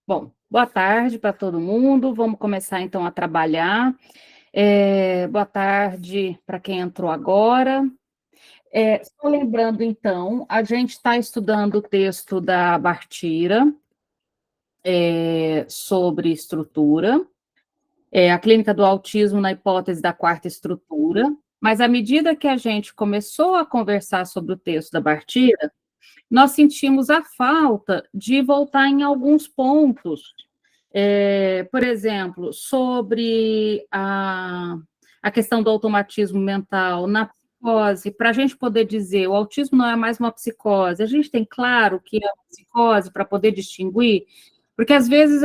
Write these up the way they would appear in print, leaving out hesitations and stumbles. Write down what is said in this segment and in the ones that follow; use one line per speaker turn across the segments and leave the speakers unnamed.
Bom, boa tarde para todo mundo. Vamos começar então a trabalhar. Boa tarde para quem entrou agora. Só lembrando então, a gente está estudando o texto da Bartira sobre estrutura, a clínica do autismo na hipótese da quarta estrutura. Mas à medida que a gente começou a conversar sobre o texto da Bartira, nós sentimos a falta de voltar em alguns pontos. Por exemplo, sobre a questão do automatismo mental na psicose, para a gente poder dizer o autismo não é mais uma psicose, a gente tem claro que é uma psicose para poder distinguir, porque às vezes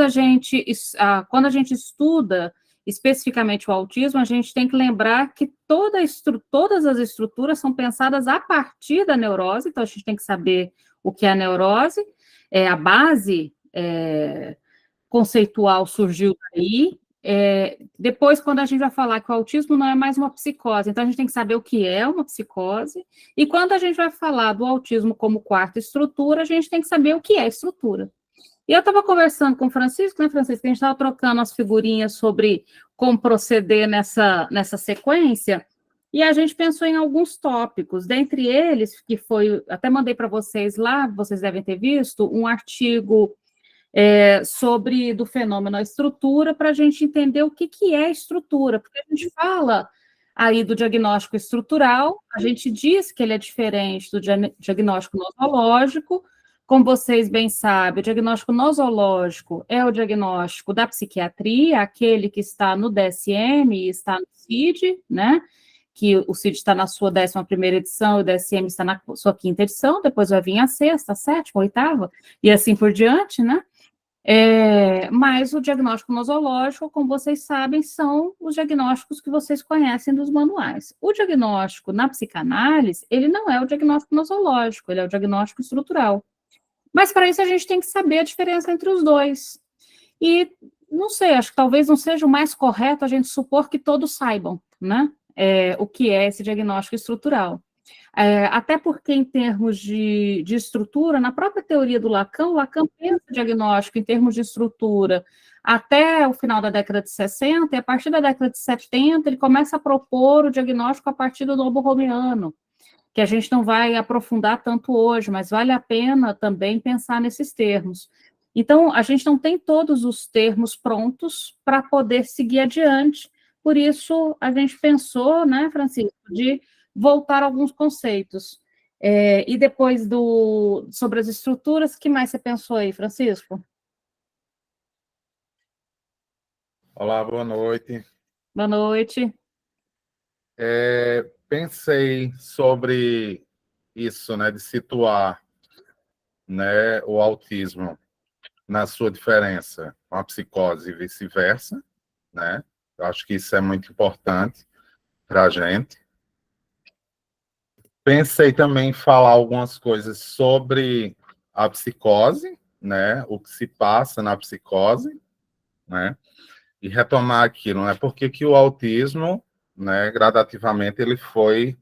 quando a gente estuda especificamente o autismo, a gente tem que lembrar que todas as estruturas são pensadas a partir da neurose, então a gente tem que saber o que é a neurose, a base conceitual surgiu daí. Depois, quando a gente vai falar que o autismo não é mais uma psicose, então a gente tem que saber o que é uma psicose, e quando a gente vai falar do autismo como quarta estrutura, a gente tem que saber o que é estrutura. E eu estava conversando com o Francisco, né, Francisco? A gente estava trocando as figurinhas sobre como proceder nessa sequência, e a gente pensou em alguns tópicos, dentre eles, que foi, até mandei para vocês lá, vocês devem ter visto, um artigo sobre do fenômeno a estrutura, para a gente entender o que é estrutura, porque a gente fala aí do diagnóstico estrutural, a gente diz que ele é diferente do diagnóstico nosológico, como vocês bem sabem, o diagnóstico nosológico é o diagnóstico da psiquiatria, aquele que está no DSM e está no CID, né? Que o CID está na sua 11ª edição, o DSM está na sua 5ª edição, depois vai vir a 6ª, a 7ª, a 8ª, e assim por diante, né? Mas o diagnóstico nosológico, como vocês sabem, são os diagnósticos que vocês conhecem dos manuais. O diagnóstico na psicanálise, ele não é o diagnóstico nosológico, ele é o diagnóstico estrutural. Mas para isso a gente tem que saber a diferença entre os dois. E não sei, acho que talvez não seja o mais correto a gente supor que todos saibam, né? O que é esse diagnóstico estrutural. Até porque, em termos de estrutura, na própria teoria do Lacan, o Lacan pensa o diagnóstico em termos de estrutura até o final da década de 60, e a partir da década de 70, ele começa a propor o diagnóstico a partir do lobo romeano, que a gente não vai aprofundar tanto hoje, mas vale a pena também pensar nesses termos. Então, a gente não tem todos os termos prontos para poder seguir adiante, por isso a gente pensou, né, Francisco, de voltar a alguns conceitos. E depois sobre as estruturas, o que mais você pensou aí, Francisco?
Olá, boa noite.
Boa noite.
Pensei sobre isso, né, de situar, né, o autismo na sua diferença com a psicose e vice-versa, né? Eu acho que isso é muito importante para a gente. Pensei também em falar algumas coisas sobre a psicose, né, o que se passa na psicose, né, e retomar aquilo, né, porque que o autismo, né, gradativamente ele foi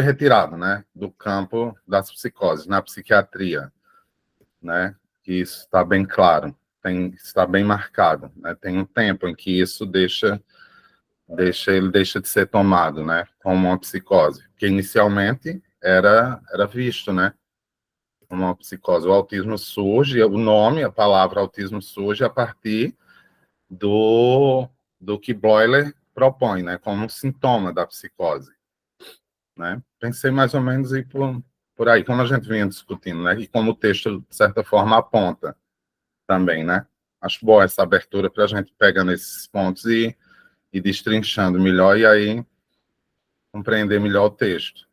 retirado, né, do campo das psicoses, na psiquiatria, né, que isso está bem claro, está bem marcado, né, tem um tempo em que isso ele deixa de ser tomado, né, como uma psicose, que inicialmente era visto, né, como uma psicose. O autismo surge, o nome, a palavra autismo surge a partir do que Bloiler propõe, né, como um sintoma da psicose. Né? Pensei mais ou menos aí por aí, como a gente vinha discutindo, né? E como o texto, de certa forma, aponta também, né? Acho boa essa abertura para a gente pegando esses pontos e destrinchando melhor e aí compreender melhor o texto.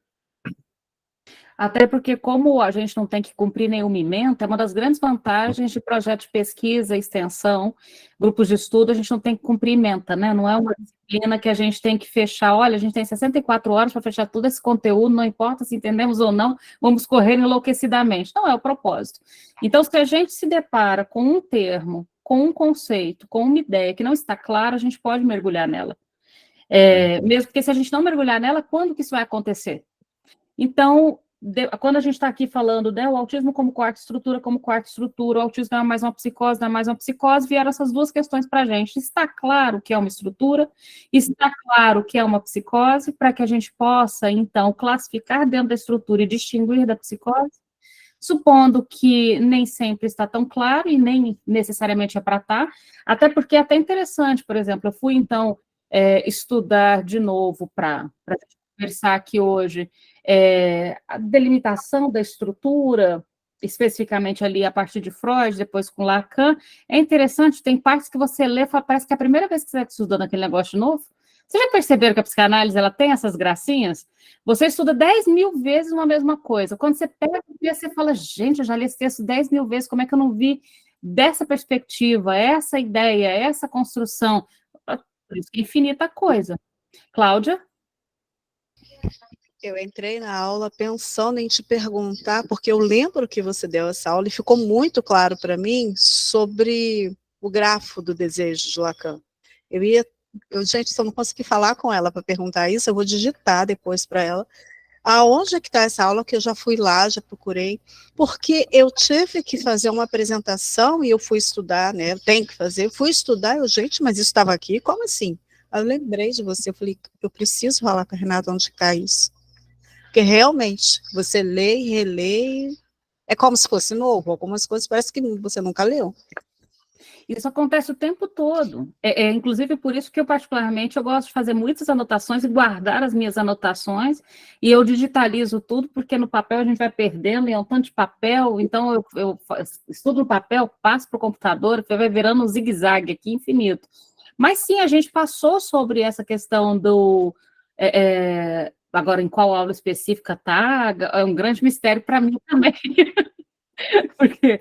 Até porque, como a gente não tem que cumprir nenhuma ementa, é uma das grandes vantagens de projeto de pesquisa, extensão, grupos de estudo, a gente não tem que cumprir ementa, né? Não é uma disciplina que a gente tem que fechar, olha, a gente tem 64 horas para fechar todo esse conteúdo, não importa se entendemos ou não, vamos correr enlouquecidamente. Não é o propósito. Então, se a gente se depara com um termo, com um conceito, com uma ideia que não está clara, a gente pode mergulhar nela. Mesmo porque se a gente não mergulhar nela, quando que isso vai acontecer? Então, quando a gente está aqui falando, né, o autismo como quarta estrutura, o autismo não é mais uma psicose, não é mais uma psicose, vieram essas duas questões para a gente. Está claro que é uma estrutura, está claro que é uma psicose, para que a gente possa, então, classificar dentro da estrutura e distinguir da psicose, supondo que nem sempre está tão claro e nem necessariamente é para estar, até porque é até interessante, por exemplo, eu fui, então, estudar de novo para conversar aqui hoje, a delimitação da estrutura, especificamente ali a partir de Freud, depois com Lacan, é interessante, tem partes que você lê, parece que é a primeira vez que você está estudando aquele negócio de novo. Vocês já perceberam que a psicanálise ela tem essas gracinhas? Você estuda 10.000 vezes uma mesma coisa. Quando você pega o texto, você fala, gente, eu já li esse texto 10.000 vezes, como é que eu não vi dessa perspectiva, essa ideia, essa construção? Por isso que é infinita coisa. Cláudia?
Eu entrei na aula pensando em te perguntar, porque eu lembro que você deu essa aula e ficou muito claro para mim sobre o grafo do desejo de Lacan. Gente, se eu não conseguir falar com ela para perguntar isso, eu vou digitar depois para ela. Aonde é que está essa aula, que eu já fui lá, já procurei, porque eu tive que fazer uma apresentação e eu fui estudar, né, eu tenho que fazer, fui estudar, gente, mas isso estava aqui, como assim? Aí eu lembrei de você, eu falei, eu preciso falar com a Renata onde está isso. Porque realmente, você lê e relê, é como se fosse novo, algumas coisas parece que você nunca leu.
Isso acontece o tempo todo. Inclusive, por isso que eu, particularmente, eu gosto de fazer muitas anotações e guardar as minhas anotações, e eu digitalizo tudo, porque no papel a gente vai perdendo, e é um tanto de papel, então eu estudo no papel, passo para o computador, vai virando um zigue-zague aqui infinito. Mas sim, a gente passou sobre essa questão do... agora, em qual aula específica está, é um grande mistério para mim também. Porque,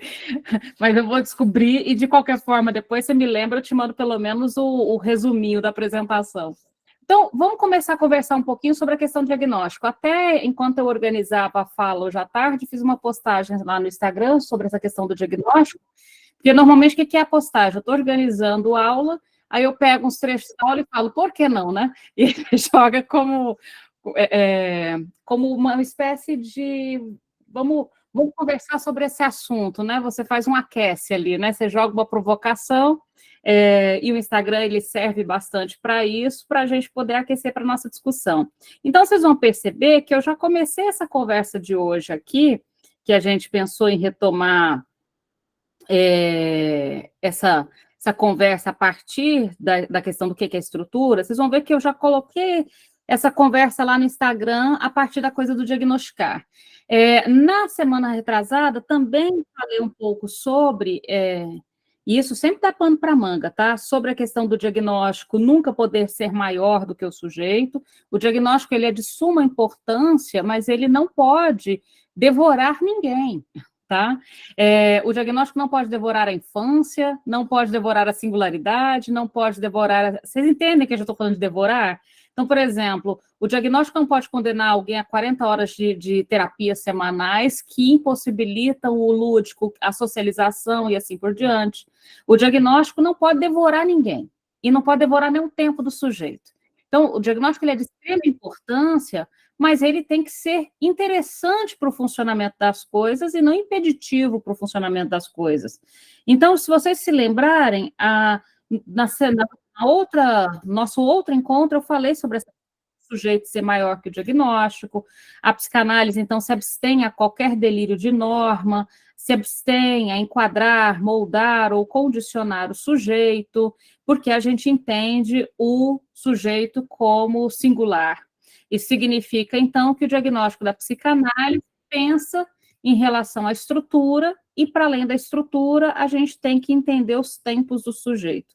mas eu vou descobrir, e de qualquer forma, depois você me lembra, eu te mando pelo menos o resuminho da apresentação. Então, vamos começar a conversar um pouquinho sobre a questão do diagnóstico. Até enquanto eu organizava a fala hoje à tarde, fiz uma postagem lá no Instagram sobre essa questão do diagnóstico, porque normalmente o que é a postagem? Eu estou organizando a aula, aí eu pego uns trechos da aula e falo, por que não, né? E joga como uma espécie de... Vamos conversar sobre esse assunto, né? Você faz um aquece ali, né? Você joga uma provocação, e o Instagram ele serve bastante para isso, para a gente poder aquecer para a nossa discussão. Então, vocês vão perceber que eu já comecei essa conversa de hoje aqui, que a gente pensou em retomar essa conversa a partir da questão do que é estrutura. Vocês vão ver que eu já coloquei essa conversa lá no Instagram a partir da coisa do diagnosticar. Na semana retrasada, também falei um pouco sobre, e isso sempre dá pano para manga, tá? Sobre a questão do diagnóstico nunca poder ser maior do que o sujeito. O diagnóstico ele é de suma importância, mas ele não pode devorar ninguém. Tá? O diagnóstico não pode devorar a infância, não pode devorar a singularidade, não pode devorar... Vocês entendem que eu já estou falando de devorar? Então, por exemplo, o diagnóstico não pode condenar alguém a 40 horas de terapias semanais que impossibilitam o lúdico, a socialização e assim por diante. O diagnóstico não pode devorar ninguém e não pode devorar nem o tempo do sujeito. Então, o diagnóstico ele é de extrema importância, mas ele tem que ser interessante para o funcionamento das coisas e não impeditivo para o funcionamento das coisas. Então, se vocês se lembrarem, nosso outro encontro, eu falei sobre esse sujeito ser maior que o diagnóstico, a psicanálise, então, se abstém a qualquer delírio de norma, se abstém a enquadrar, moldar ou condicionar o sujeito, porque a gente entende o sujeito como singular. Isso significa, então, que o diagnóstico da psicanálise pensa em relação à estrutura, e, para além da estrutura, a gente tem que entender os tempos do sujeito.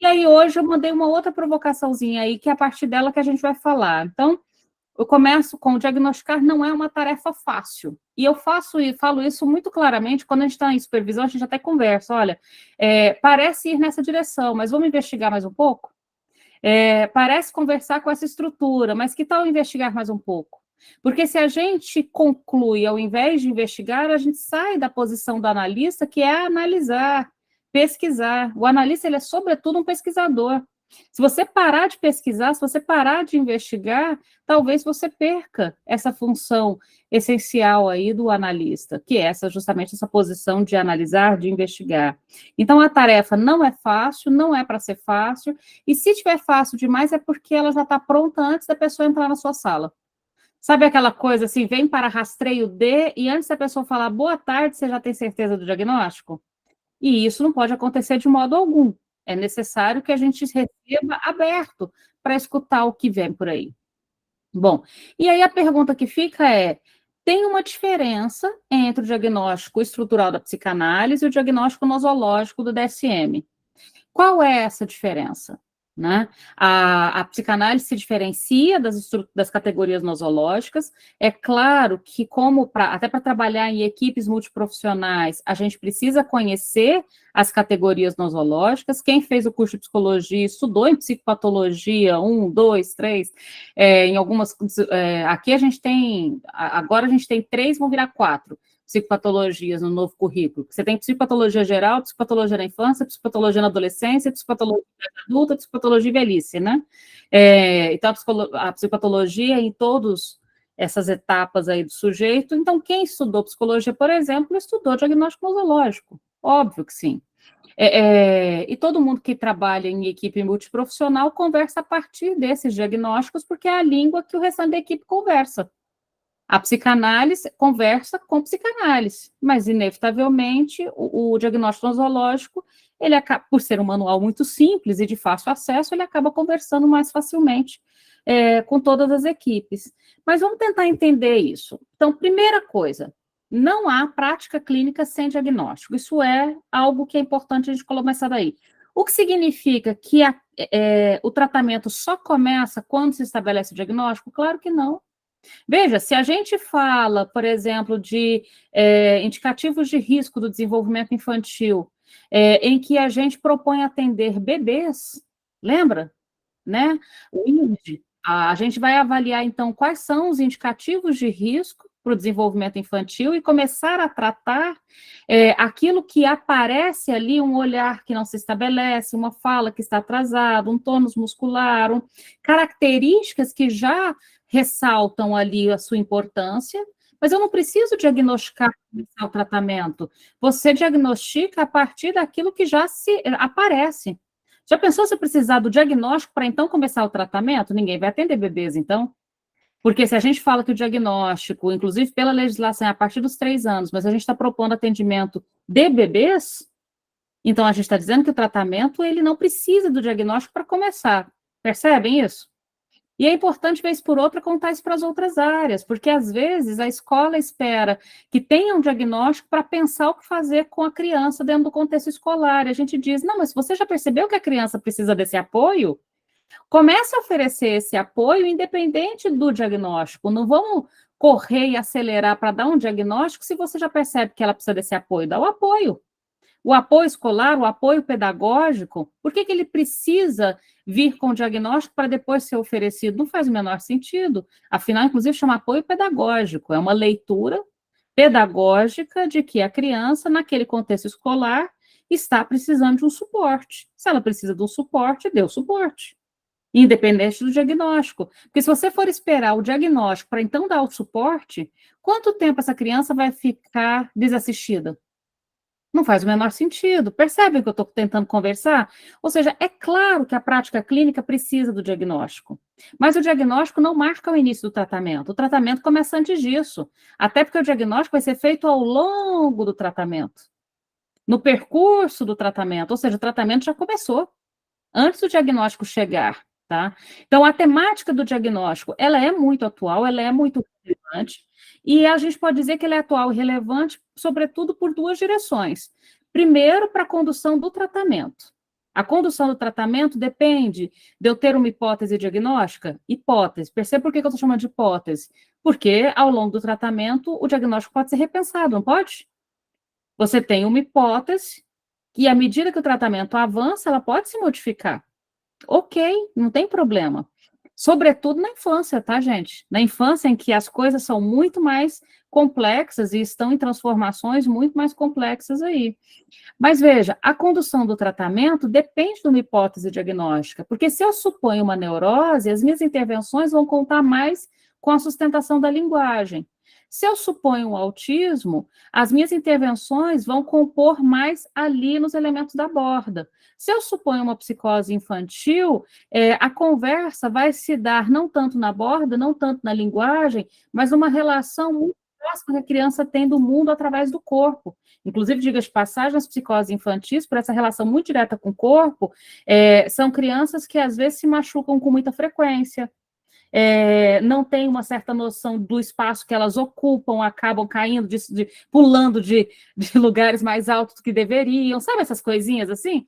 E aí, hoje, eu mandei uma outra provocaçãozinha aí, que é a partir dela que a gente vai falar. Então, eu começo com diagnosticar não é uma tarefa fácil. E eu falo isso muito claramente, quando a gente está em supervisão, a gente até conversa, olha, parece ir nessa direção, mas vamos investigar mais um pouco? Parece conversar com essa estrutura, mas que tal investigar mais um pouco? Porque se a gente conclui, ao invés de investigar, a gente sai da posição do analista, que é analisar, pesquisar. O analista, ele é, sobretudo, um pesquisador. Se você parar de pesquisar, se você parar de investigar, talvez você perca essa função essencial aí do analista, que é justamente essa posição de analisar, de investigar. Então, a tarefa não é fácil, não é para ser fácil, e se tiver fácil demais é porque ela já está pronta antes da pessoa entrar na sua sala. Sabe aquela coisa assim, vem para rastreio de, e antes da pessoa falar boa tarde, você já tem certeza do diagnóstico? E isso não pode acontecer de modo algum. É necessário que a gente receba aberto para escutar o que vem por aí. Bom, e aí a pergunta que fica é: tem uma diferença entre o diagnóstico estrutural da psicanálise e o diagnóstico nosológico do DSM? Qual é essa diferença? Né? A psicanálise se diferencia das categorias nosológicas. É claro que, até para trabalhar em equipes multiprofissionais, a gente precisa conhecer as categorias nosológicas. Quem fez o curso de psicologia, estudou em psicopatologia, 1, 2, 3, em algumas. Aqui agora a gente tem 3, vão virar 4 psicopatologias no novo currículo. Você tem psicopatologia geral, psicopatologia na infância, psicopatologia na adolescência, psicopatologia adulta, psicopatologia velhice, né? Então, a psicopatologia em todas essas etapas aí do sujeito. Então, quem estudou psicologia, por exemplo, estudou diagnóstico nosológico. Óbvio que sim. E todo mundo que trabalha em equipe multiprofissional conversa a partir desses diagnósticos, porque é a língua que o restante da equipe conversa. A psicanálise conversa com psicanálise, mas, inevitavelmente, o diagnóstico nosológico, ele acaba, por ser um manual muito simples e de fácil acesso, ele acaba conversando mais facilmente com todas as equipes. Mas vamos tentar entender isso. Então, primeira coisa, não há prática clínica sem diagnóstico. Isso é algo que é importante a gente começar daí. O que significa que o tratamento só começa quando se estabelece o diagnóstico? Claro que não. Veja, se a gente fala, por exemplo, de indicativos de risco do desenvolvimento infantil, em que a gente propõe atender bebês, lembra? Né? O IND, a gente vai avaliar, então, quais são os indicativos de risco para o desenvolvimento infantil e começar a tratar aquilo que aparece ali, um olhar que não se estabelece, uma fala que está atrasada, um tônus muscular, características que já ressaltam ali a sua importância, mas eu não preciso diagnosticar o tratamento. Você diagnostica a partir daquilo que já se aparece. Já pensou se precisar do diagnóstico para então começar o tratamento? Ninguém vai atender bebês, então. Porque se a gente fala que o diagnóstico, inclusive pela legislação, é a partir dos 3 anos, mas a gente está propondo atendimento de bebês, então a gente está dizendo que o tratamento ele não precisa do diagnóstico para começar. Percebem isso? E é importante, vez por outra, contar isso para as outras áreas, porque às vezes a escola espera que tenha um diagnóstico para pensar o que fazer com a criança dentro do contexto escolar. E a gente diz, não, mas você já percebeu que a criança precisa desse apoio? Comece a oferecer esse apoio independente do diagnóstico. Não vamos correr e acelerar para dar um diagnóstico se você já percebe que ela precisa desse apoio. Dá o apoio. O apoio escolar, o apoio pedagógico, por que ele precisa vir com o diagnóstico para depois ser oferecido? Não faz o menor sentido. Afinal, inclusive, chama apoio pedagógico. É uma leitura pedagógica de que a criança, naquele contexto escolar, está precisando de um suporte. Se ela precisa de um suporte, dê o suporte, independente do diagnóstico. Porque se você for esperar o diagnóstico para então dar o suporte, quanto tempo essa criança vai ficar desassistida? Não faz o menor sentido. Percebem que eu estou tentando conversar? Ou seja, é claro que a prática clínica precisa do diagnóstico, mas o diagnóstico não marca o início do tratamento. O tratamento começa antes disso, até porque o diagnóstico vai ser feito ao longo do tratamento, no percurso do tratamento, ou seja, o tratamento já começou antes do diagnóstico chegar, tá? Então, a temática do diagnóstico, ela é muito atual, ela é muito relevante, e a gente pode dizer que ela é atual e relevante, sobretudo por 2 direções. Primeiro, para a condução do tratamento. A condução do tratamento depende de eu ter uma hipótese diagnóstica? Hipótese. Perceba por que eu estou chamando de hipótese? Porque, ao longo do tratamento, o diagnóstico pode ser repensado, não pode? Você tem uma hipótese, e à medida que o tratamento avança, ela pode se modificar. Ok, não tem problema. Sobretudo na infância, tá, gente? Na infância em que as coisas são muito mais complexas e estão em transformações muito mais complexas aí. Mas veja, a condução do tratamento depende de uma hipótese diagnóstica, porque se eu suponho uma neurose, as minhas intervenções vão contar mais com a sustentação da linguagem. Se eu suponho um autismo, as minhas intervenções vão compor mais ali nos elementos da borda. Se eu suponho uma psicose infantil, a conversa vai se dar não tanto na borda, não tanto na linguagem, mas uma relação muito próxima que a criança tem do mundo através do corpo. Inclusive, diga-se de passagem, nas psicoses infantis, por essa relação muito direta com o corpo, são crianças que às vezes se machucam com muita frequência, não têm uma certa noção do espaço que elas ocupam, acabam caindo, pulando de lugares mais altos do que deveriam, sabe essas coisinhas assim?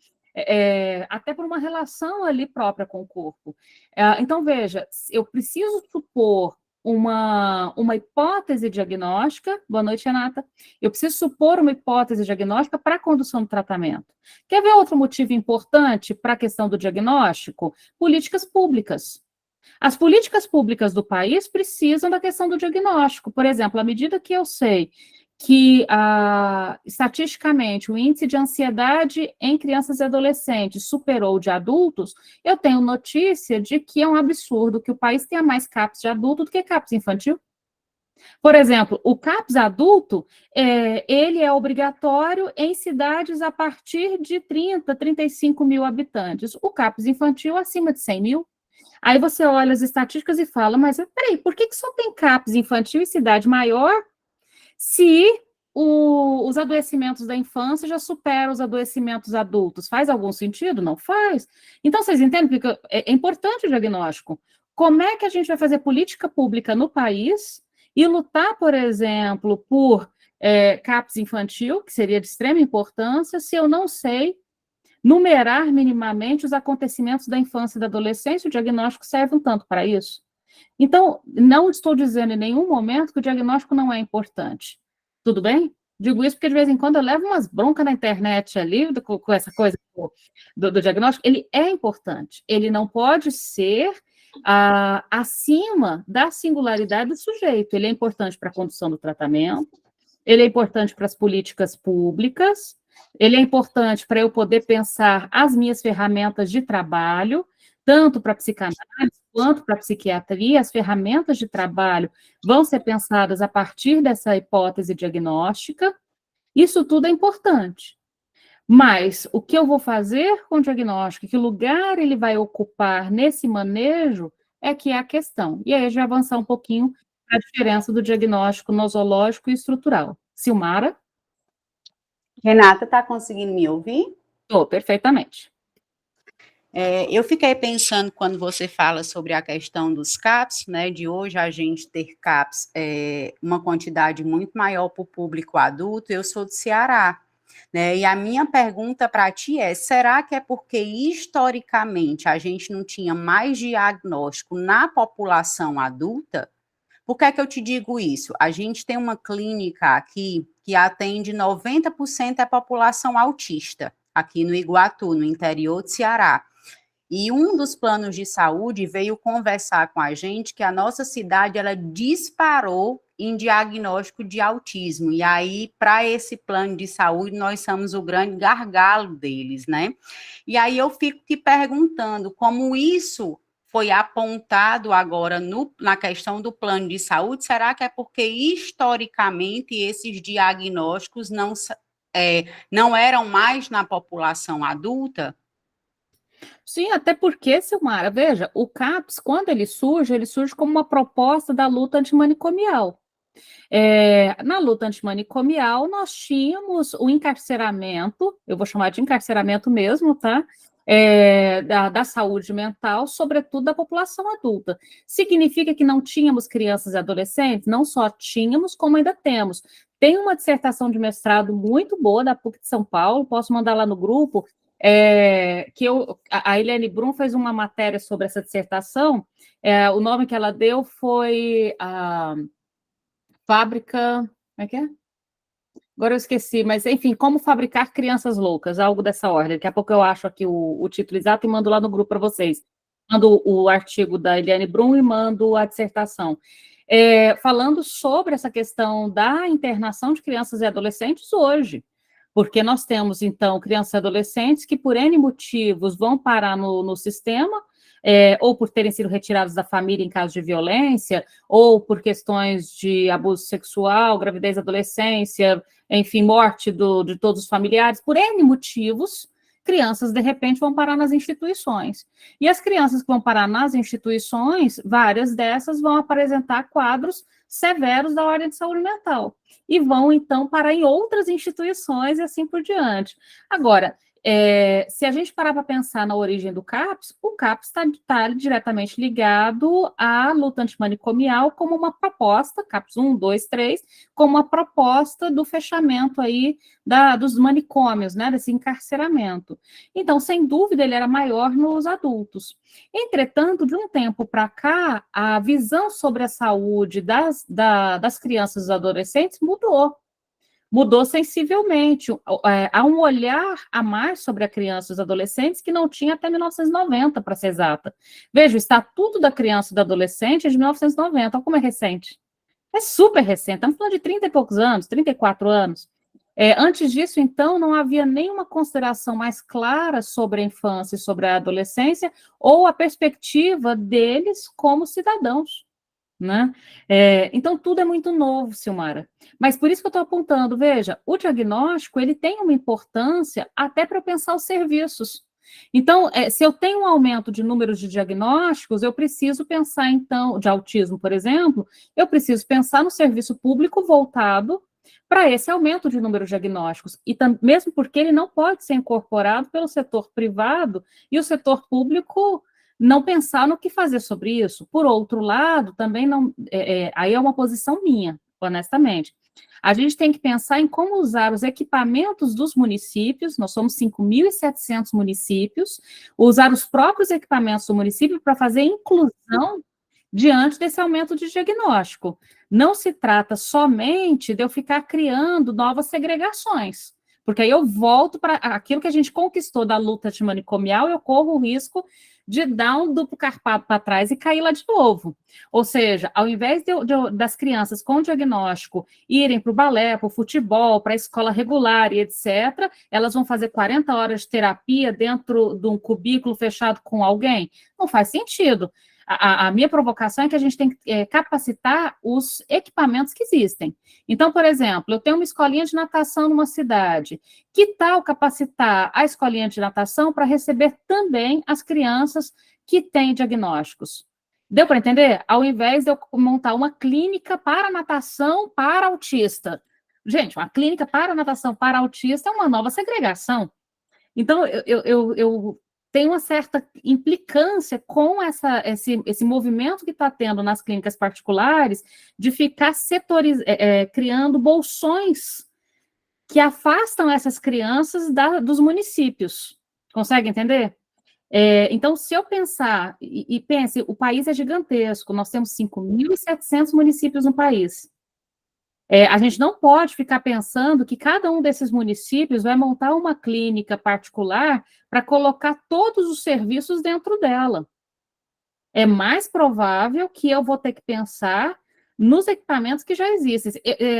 Até por uma relação ali própria com o corpo. Então, veja, eu preciso supor uma hipótese diagnóstica, boa noite, Renata, eu preciso supor uma hipótese diagnóstica para a condução do tratamento. Quer ver outro motivo importante para a questão do diagnóstico? Políticas públicas. As políticas públicas do país precisam da questão do diagnóstico. Por exemplo, à medida que eu sei que, estatisticamente, o índice de ansiedade em crianças e adolescentes superou o de adultos, eu tenho notícia de que é um absurdo que o país tenha mais CAPS de adulto do que CAPS infantil. Por exemplo, o CAPS adulto, ele é obrigatório em cidades a partir de 30, 35 mil habitantes. O CAPS infantil acima de 100 mil. Aí você olha as estatísticas e fala, mas peraí, por que só tem CAPS infantil em cidade maior se os adoecimentos da infância já superam os adoecimentos adultos? Faz algum sentido? Não faz. Então, vocês entendem que é importante o diagnóstico. Como é que a gente vai fazer política pública no país e lutar, por exemplo, por CAPS infantil, que seria de extrema importância, se eu não sei numerar minimamente os acontecimentos da infância e da adolescência? O diagnóstico serve um tanto para isso. Então, não estou dizendo em nenhum momento que o diagnóstico não é importante. Tudo bem? Digo isso porque, de vez em quando, eu levo umas broncas na internet ali, com essa coisa do diagnóstico. Ele é importante. Ele não pode ser acima da singularidade do sujeito. Ele é importante para a condução do tratamento, ele é importante para as políticas públicas, ele é importante para eu poder pensar as minhas ferramentas de trabalho, tanto para a psicanálise quanto para a psiquiatria. As ferramentas de trabalho vão ser pensadas a partir dessa hipótese diagnóstica. Isso tudo é importante. Mas o que eu vou fazer com o diagnóstico, que lugar ele vai ocupar nesse manejo, é que é a questão. E aí a gente vai avançar um pouquinho a diferença do diagnóstico nosológico e estrutural. Silmara?
Renata, está conseguindo me ouvir?
Estou, perfeitamente.
Eu fiquei pensando quando você fala sobre a questão dos CAPs, né, de hoje a gente ter CAPs uma quantidade muito maior para o público adulto. Eu sou do Ceará, né, e a minha pergunta para ti é, será que é porque historicamente a gente não tinha mais diagnóstico na população adulta? Por que é que eu te digo isso? A gente tem uma clínica aqui que atende 90% da população autista, aqui no Iguatu, no interior de Ceará. E um dos planos de saúde veio conversar com a gente que a nossa cidade, ela disparou em diagnóstico de autismo. E aí, para esse plano de saúde, nós somos o grande gargalo deles, né? E aí eu fico te perguntando como isso foi apontado agora na questão do plano de saúde. Será que é porque historicamente esses diagnósticos não eram mais na população adulta?
Sim, até porque, Silmara, veja, o CAPS, quando ele surge como uma proposta da luta antimanicomial. Na luta antimanicomial, nós tínhamos o encarceramento, eu vou chamar de encarceramento mesmo, tá? Da saúde mental, sobretudo da população adulta. Significa que não tínhamos crianças e adolescentes? Não só tínhamos, como ainda temos. Tem uma dissertação de mestrado muito boa da PUC de São Paulo, posso mandar lá no grupo, a Eliane Brum fez uma matéria sobre essa dissertação. O nome que ela deu foi a Fábrica... Como é que é? Agora eu esqueci, mas enfim, como fabricar crianças loucas, algo dessa ordem. Daqui a pouco eu acho aqui o título exato e mando lá no grupo para vocês. mando o artigo da Eliane Brum e mando a dissertação. Falando sobre essa questão da internação de crianças e adolescentes hoje, porque nós temos, então, crianças e adolescentes que, por N motivos, vão parar no sistema, ou por terem sido retirados da família em caso de violência, ou por questões de abuso sexual, gravidez, adolescência, enfim, morte de todos os familiares, por N motivos, crianças, de repente, vão parar nas instituições. E as crianças que vão parar nas instituições, várias dessas vão apresentar quadros severos da ordem de saúde mental. E vão, então, parar em outras instituições e assim por diante. Agora, se a gente parar para pensar na origem do CAPS, o CAPS está diretamente ligado à luta antimanicomial como uma proposta, CAPS 1, 2, 3, como uma proposta do fechamento aí dos manicômios, né, desse encarceramento. Então, sem dúvida, ele era maior nos adultos. Entretanto, de um tempo para cá, a visão sobre a saúde das crianças e dos adolescentes mudou sensivelmente. Há um olhar a mais sobre a criança e os adolescentes que não tinha até 1990, para ser exata. Veja, o Estatuto da Criança e do Adolescente é de 1990, olha como é recente. É super recente, estamos falando de 30 e poucos anos, 34 anos. Antes disso, então, não havia nenhuma consideração mais clara sobre a infância e sobre a adolescência, ou a perspectiva deles como cidadãos. Né? Então, tudo é muito novo, Silmara. Mas por isso que eu estou apontando, veja, o diagnóstico, ele tem uma importância até para eu pensar os serviços. Então, se eu tenho um aumento de números de diagnósticos, eu preciso pensar, então, de autismo, por exemplo, eu preciso pensar no serviço público voltado para esse aumento de número de diagnósticos, e mesmo porque ele não pode ser incorporado pelo setor privado, e o setor público não pensar no que fazer sobre isso. Por outro lado, também não... aí é uma posição minha, honestamente. A gente tem que pensar em como usar os equipamentos dos municípios, nós somos 5.700 municípios, usar os próprios equipamentos do município para fazer inclusão diante desse aumento de diagnóstico. Não se trata somente de eu ficar criando novas segregações, porque aí eu volto para aquilo que a gente conquistou da luta antimanicomial, eu corro o risco de dar um duplo carpado para trás e cair lá de novo. Ou seja, ao invés das crianças com diagnóstico irem para o balé, para o futebol, para a escola regular e etc., elas vão fazer 40 horas de terapia dentro de um cubículo fechado com alguém? Não faz sentido. A minha provocação é que a gente tem que capacitar os equipamentos que existem. Então, por exemplo, eu tenho uma escolinha de natação numa cidade. Que tal capacitar a escolinha de natação para receber também as crianças que têm diagnósticos? Deu para entender? Ao invés de eu montar uma clínica para natação para autista. Gente, uma clínica para natação para autista é uma nova segregação. Então, eu tem uma certa implicância com esse movimento que está tendo nas clínicas particulares de ficar criando bolsões que afastam essas crianças dos municípios. Consegue entender? Então, se eu pensar, e pense, o país é gigantesco, nós temos 5.700 municípios no país. A gente não pode ficar pensando que cada um desses municípios vai montar uma clínica particular para colocar todos os serviços dentro dela. É mais provável que eu vou ter que pensar nos equipamentos que já existem.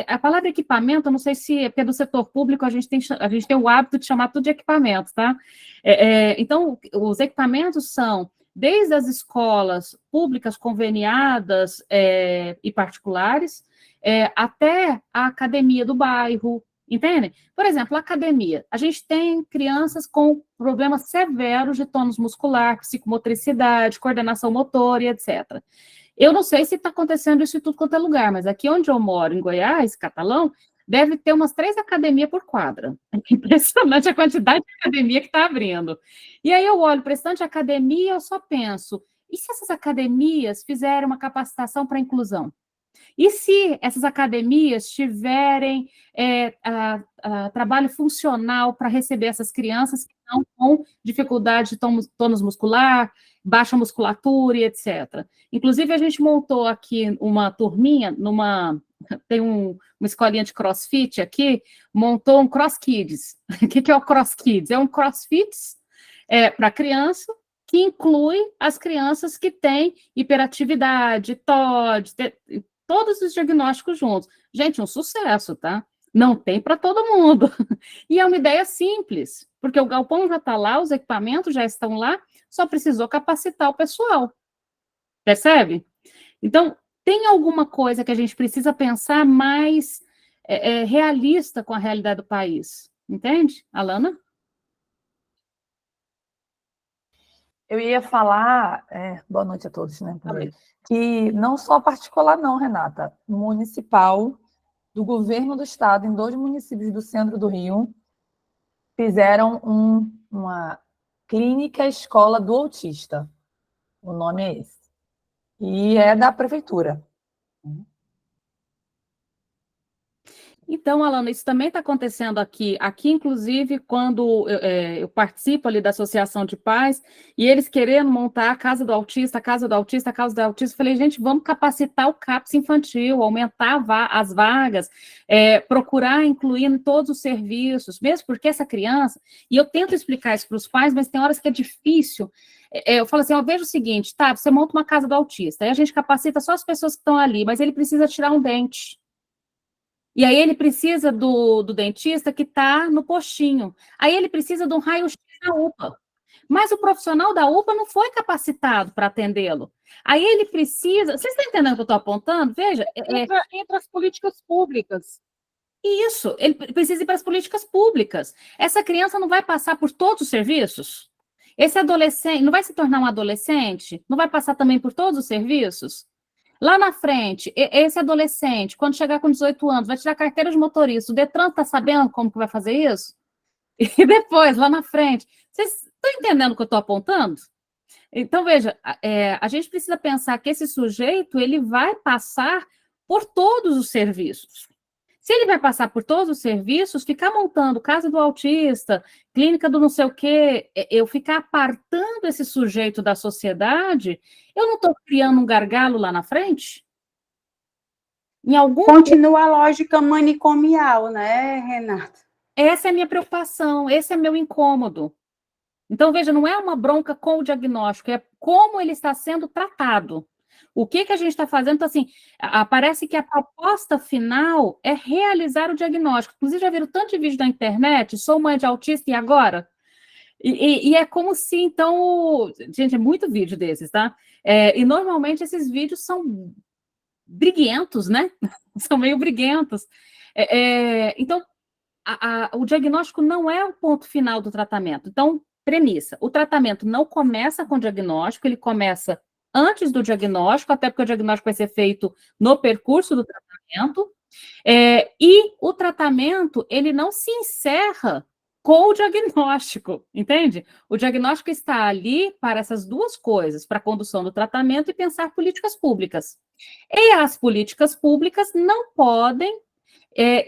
A palavra equipamento, eu não sei se é do setor público, a gente tem o hábito de chamar tudo de equipamento, tá? Então, os equipamentos são desde as escolas públicas conveniadas e particulares, até a academia do bairro, entende? Por exemplo, a academia. A gente tem crianças com problemas severos de tônus muscular, psicomotricidade, coordenação motora e etc. Eu não sei se está acontecendo isso em tudo quanto é lugar, mas aqui onde eu moro, em Goiás, Catalão, deve ter umas 3 academias por quadra. É impressionante a quantidade de academia que está abrindo. E aí eu olho para esse tanto de academia e eu só penso, e se essas academias fizerem uma capacitação para a inclusão? E se essas academias tiverem trabalho funcional para receber essas crianças que estão com dificuldade de tônus muscular, baixa musculatura e etc. Inclusive, a gente montou aqui uma turminha, tem uma escolinha de crossfit aqui, montou um Cross Kids. O que é o Cross Kids? É um crossfit para criança, que inclui as crianças que têm hiperatividade, TOD, todos os diagnósticos juntos. Gente, um sucesso, tá? Não tem para todo mundo. E é uma ideia simples, porque o galpão já está lá, os equipamentos já estão lá, só precisou capacitar o pessoal. Percebe? Então, tem alguma coisa que a gente precisa pensar mais realista com a realidade do país. Entende, Alana?
Eu ia falar, boa noite a todos, né? Que não só particular, não, Renata, municipal, do governo do estado, em 2 municípios do centro do Rio, fizeram uma clínica escola do autista. O nome é esse. E é da prefeitura.
Então, Alana, isso também está acontecendo aqui. Aqui, inclusive, quando eu participo ali da Associação de Pais, e eles querendo montar a casa do autista, a casa do autista, a casa do autista, eu falei, gente, vamos capacitar o CAPS infantil, aumentar as vagas, procurar incluir em todos os serviços, mesmo porque essa criança, e eu tento explicar isso para os pais, mas tem horas que é difícil. Eu falo assim, eu vejo o seguinte, tá, você monta uma casa do autista, aí a gente capacita só as pessoas que estão ali, mas ele precisa tirar um dente. E aí ele precisa do dentista que está no postinho. Aí ele precisa de um raio-x da UPA. Mas o profissional da UPA não foi capacitado para atendê-lo. Aí ele precisa... Vocês estão entendendo o que eu estou apontando? Veja...
Entra as políticas públicas.
Isso, ele precisa ir para as políticas públicas. Essa criança não vai passar por todos os serviços? Esse adolescente não vai se tornar um adolescente? Não vai passar também por todos os serviços? Lá na frente, esse adolescente, quando chegar com 18 anos, vai tirar carteira de motorista, o Detran está sabendo como que vai fazer isso? E depois, lá na frente, vocês estão entendendo o que eu estou apontando? Então, veja, a gente precisa pensar que esse sujeito, ele vai passar por todos os serviços. Se ele vai passar por todos os serviços, ficar montando casa do autista, clínica do não sei o quê, eu ficar apartando esse sujeito da sociedade, eu não estou criando um gargalo lá na frente?
Continua a lógica manicomial, né, Renata?
Essa é a minha preocupação, esse é meu incômodo. Então, veja, não é uma bronca com o diagnóstico, é como ele está sendo tratado. O que a gente está fazendo? Então, assim, parece que a proposta final é realizar o diagnóstico. Inclusive, já viram tanto de vídeo da internet, sou mãe de autista e agora? E é como se, então... Gente, é muito vídeo desses, tá? E, normalmente, esses vídeos são briguentos, né? São meio briguentos. Então, o diagnóstico não é o ponto final do tratamento. Então, premissa, o tratamento não começa com o diagnóstico, ele começa antes do diagnóstico, até porque o diagnóstico vai ser feito no percurso do tratamento, e o tratamento, ele não se encerra com o diagnóstico, entende? O diagnóstico está ali para essas duas coisas, para a condução do tratamento e pensar políticas públicas. E as políticas públicas não podem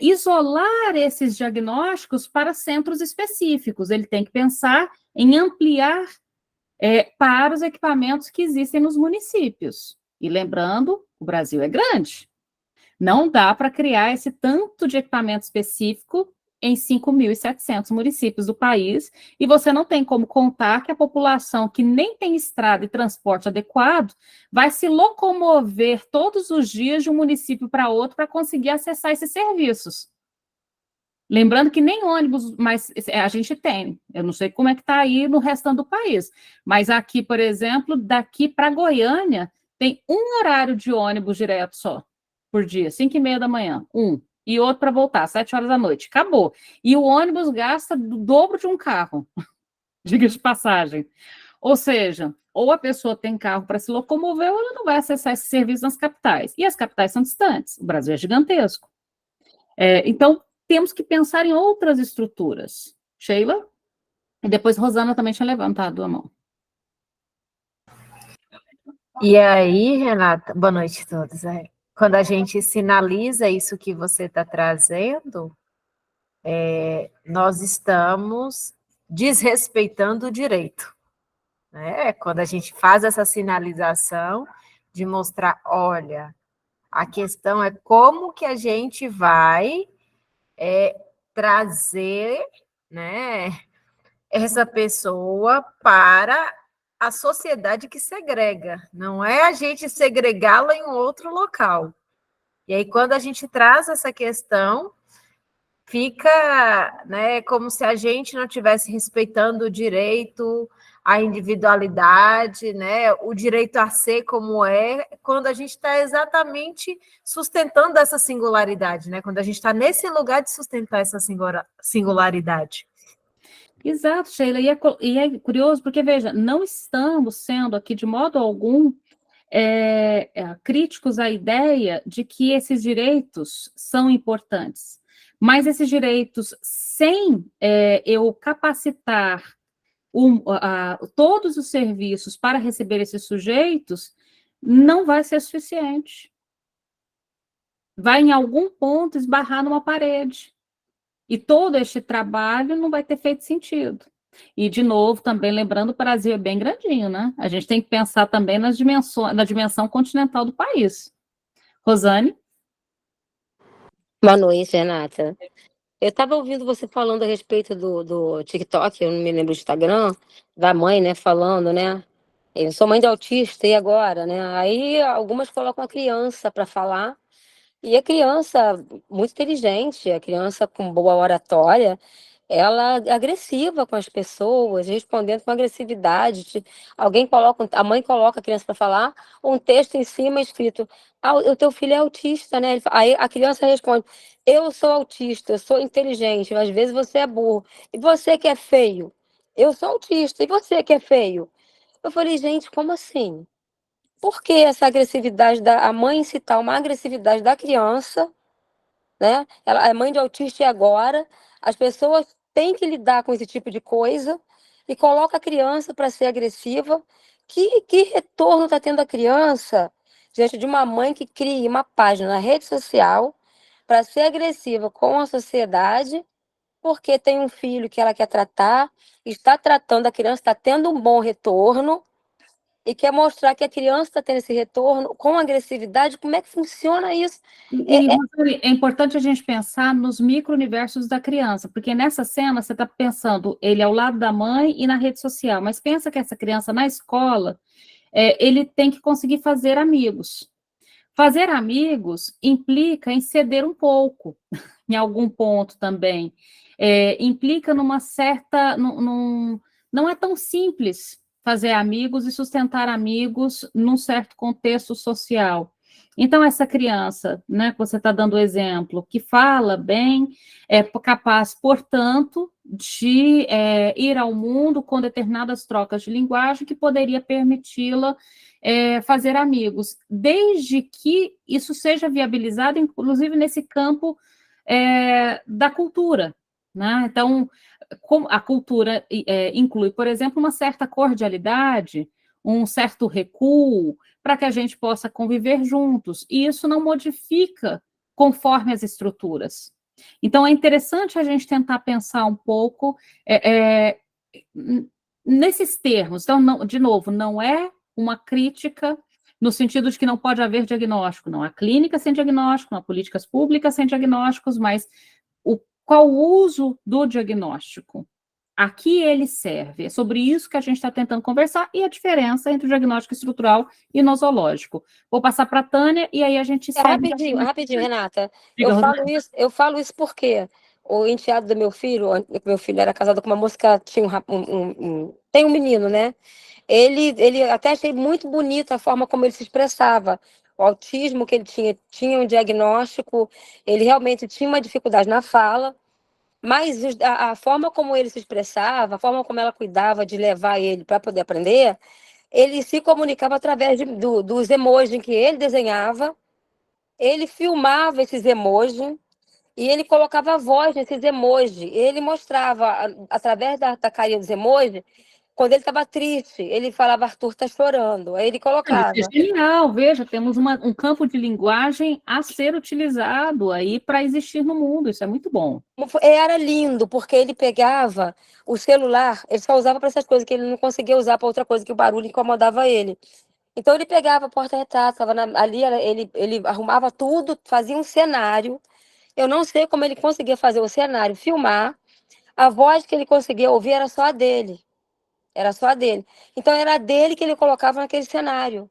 isolar esses diagnósticos para centros específicos, ele tem que pensar em ampliar para os equipamentos que existem nos municípios. E lembrando, o Brasil é grande. Não dá para criar esse tanto de equipamento específico em 5.700 municípios do país, e você não tem como contar que a população que nem tem estrada e transporte adequado vai se locomover todos os dias de um município para outro para conseguir acessar esses serviços. Lembrando que nem ônibus mais a gente tem. Eu não sei como é que está aí no restante do país, mas aqui, por exemplo, daqui para Goiânia, tem um horário de ônibus direto só, por dia, 5h30 da manhã, e outro para voltar, 7 horas da noite. Acabou. E o ônibus gasta o dobro de um carro, diga de passagem. Ou seja, ou a pessoa tem carro para se locomover, ou ela não vai acessar esse serviço nas capitais. E as capitais são distantes, o Brasil é gigantesco. Então, temos que pensar em outras estruturas. Sheila? E depois Rosana também tinha levantado a mão.
E aí, Renata, boa noite a todos. Quando a gente sinaliza isso que você está trazendo, nós estamos desrespeitando o direito. Né? Quando a gente faz essa sinalização de mostrar, olha, a questão é como que a gente vai trazer, né, essa pessoa para a sociedade que segrega, não é a gente segregá-la em um outro local. E aí, quando a gente traz essa questão, fica, né, como se a gente não estivesse respeitando o direito, a individualidade, né, o direito a ser como é, quando a gente está exatamente sustentando essa singularidade, né, quando a gente está nesse lugar de sustentar essa singularidade.
Exato, Sheila, e é curioso porque, veja, não estamos sendo aqui de modo algum críticos à ideia de que esses direitos são importantes, mas esses direitos, sem eu capacitar todos os serviços para receber esses sujeitos, não vai ser suficiente. Vai, em algum ponto, esbarrar numa parede. E todo este trabalho não vai ter feito sentido. E, de novo, também lembrando, o Brasil é bem grandinho, né? A gente tem que pensar também na dimensão continental do país. Rosane?
Boa noite, Renata. Eu estava ouvindo você falando a respeito do TikTok, eu não me lembro do Instagram, da mãe, né, falando, né? Eu sou mãe de autista e agora, né? Aí algumas colocam a criança para falar, e a criança muito inteligente, a criança com boa oratória, ela é agressiva com as pessoas, respondendo com agressividade. Alguém coloca, a mãe coloca a criança para falar, um texto em cima escrito: o teu filho é autista, né? Aí a criança responde: eu sou autista, eu sou inteligente, às vezes você é burro. E você que é feio? Eu sou autista, e você que é feio? Eu falei, gente, como assim? Por que essa agressividade a mãe incitar uma agressividade da criança, né? Ela é mãe de autista e agora as pessoas têm que lidar com esse tipo de coisa e coloca a criança para ser agressiva. Que retorno está tendo a criança diante de uma mãe que cria uma página na rede social para ser agressiva com a sociedade, porque tem um filho que ela quer tratar, está tratando a criança, está tendo um bom retorno, e quer mostrar que a criança está tendo esse retorno com agressividade? Como é que funciona isso?
Rosane, é importante a gente pensar nos micro-universos da criança, porque nessa cena você está pensando ele ao lado da mãe e na rede social, mas pensa que essa criança na escola, ele tem que conseguir fazer amigos. Fazer amigos implica em ceder um pouco, em algum ponto também. Implica numa certa... não é tão simples fazer amigos e sustentar amigos num certo contexto social. Então, essa criança, né, que você está dando o exemplo, que fala bem, é capaz, portanto, de ir ao mundo com determinadas trocas de linguagem que poderia permiti-la fazer amigos, desde que isso seja viabilizado, inclusive nesse campo da cultura, né? Então, a cultura inclui, por exemplo, uma certa cordialidade, um certo recuo, para que a gente possa conviver juntos, e isso não modifica conforme as estruturas. Então, é interessante a gente tentar pensar um pouco nesses termos. Então, não, de novo, não é uma crítica no sentido de que não pode haver diagnóstico, não há clínica sem diagnóstico, não há políticas públicas sem diagnósticos, mas qual o uso do diagnóstico? A que ele serve? É sobre isso que a gente está tentando conversar e a diferença entre o diagnóstico estrutural e nosológico. Vou passar para a Tânia e aí a gente segue.
Rapidinho, Renata.
Diga,
Eu falo isso porque o enteado do meu filho era casado com uma moça que tinha tem um menino, né? Ele até achei muito bonita a forma como ele se expressava. O autismo que ele tinha um diagnóstico, ele realmente tinha uma dificuldade na fala, mas a forma como ele se expressava, a forma como ela cuidava de levar ele para poder aprender, ele se comunicava através dos emojis que ele desenhava, ele filmava esses emojis e ele colocava a voz nesses emojis. Ele mostrava, através da carinha dos emojis, quando ele estava triste, ele falava: Arthur está chorando. Aí ele colocava.
Isso é genial, veja, temos um campo de linguagem a ser utilizado aí para existir no mundo, isso é muito bom.
Era lindo, porque ele pegava o celular, ele só usava para essas coisas, que ele não conseguia usar para outra coisa, que o barulho incomodava ele. Então ele pegava a porta-retrato, estava ali, ele arrumava tudo, fazia um cenário. Eu não sei como ele conseguia fazer o cenário, filmar. A voz que ele conseguia ouvir era só a dele. Era só a dele. Então, era a dele que ele colocava naquele cenário.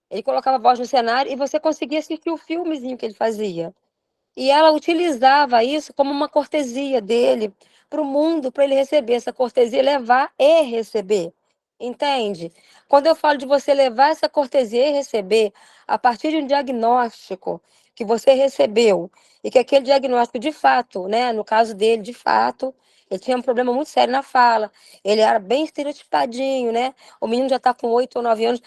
Ele colocava a voz no cenário e você conseguia assistir o filmezinho que ele fazia. E ela utilizava isso como uma cortesia dele para o mundo, para ele receber essa cortesia, levar e receber. Entende? Quando eu falo de você levar essa cortesia e receber, a partir de um diagnóstico que você recebeu, e que aquele diagnóstico de fato, né, no caso dele, de fato, ele tinha um problema muito sério na fala, ele era bem estereotipadinho, né? O menino já está com 8 ou 9 anos,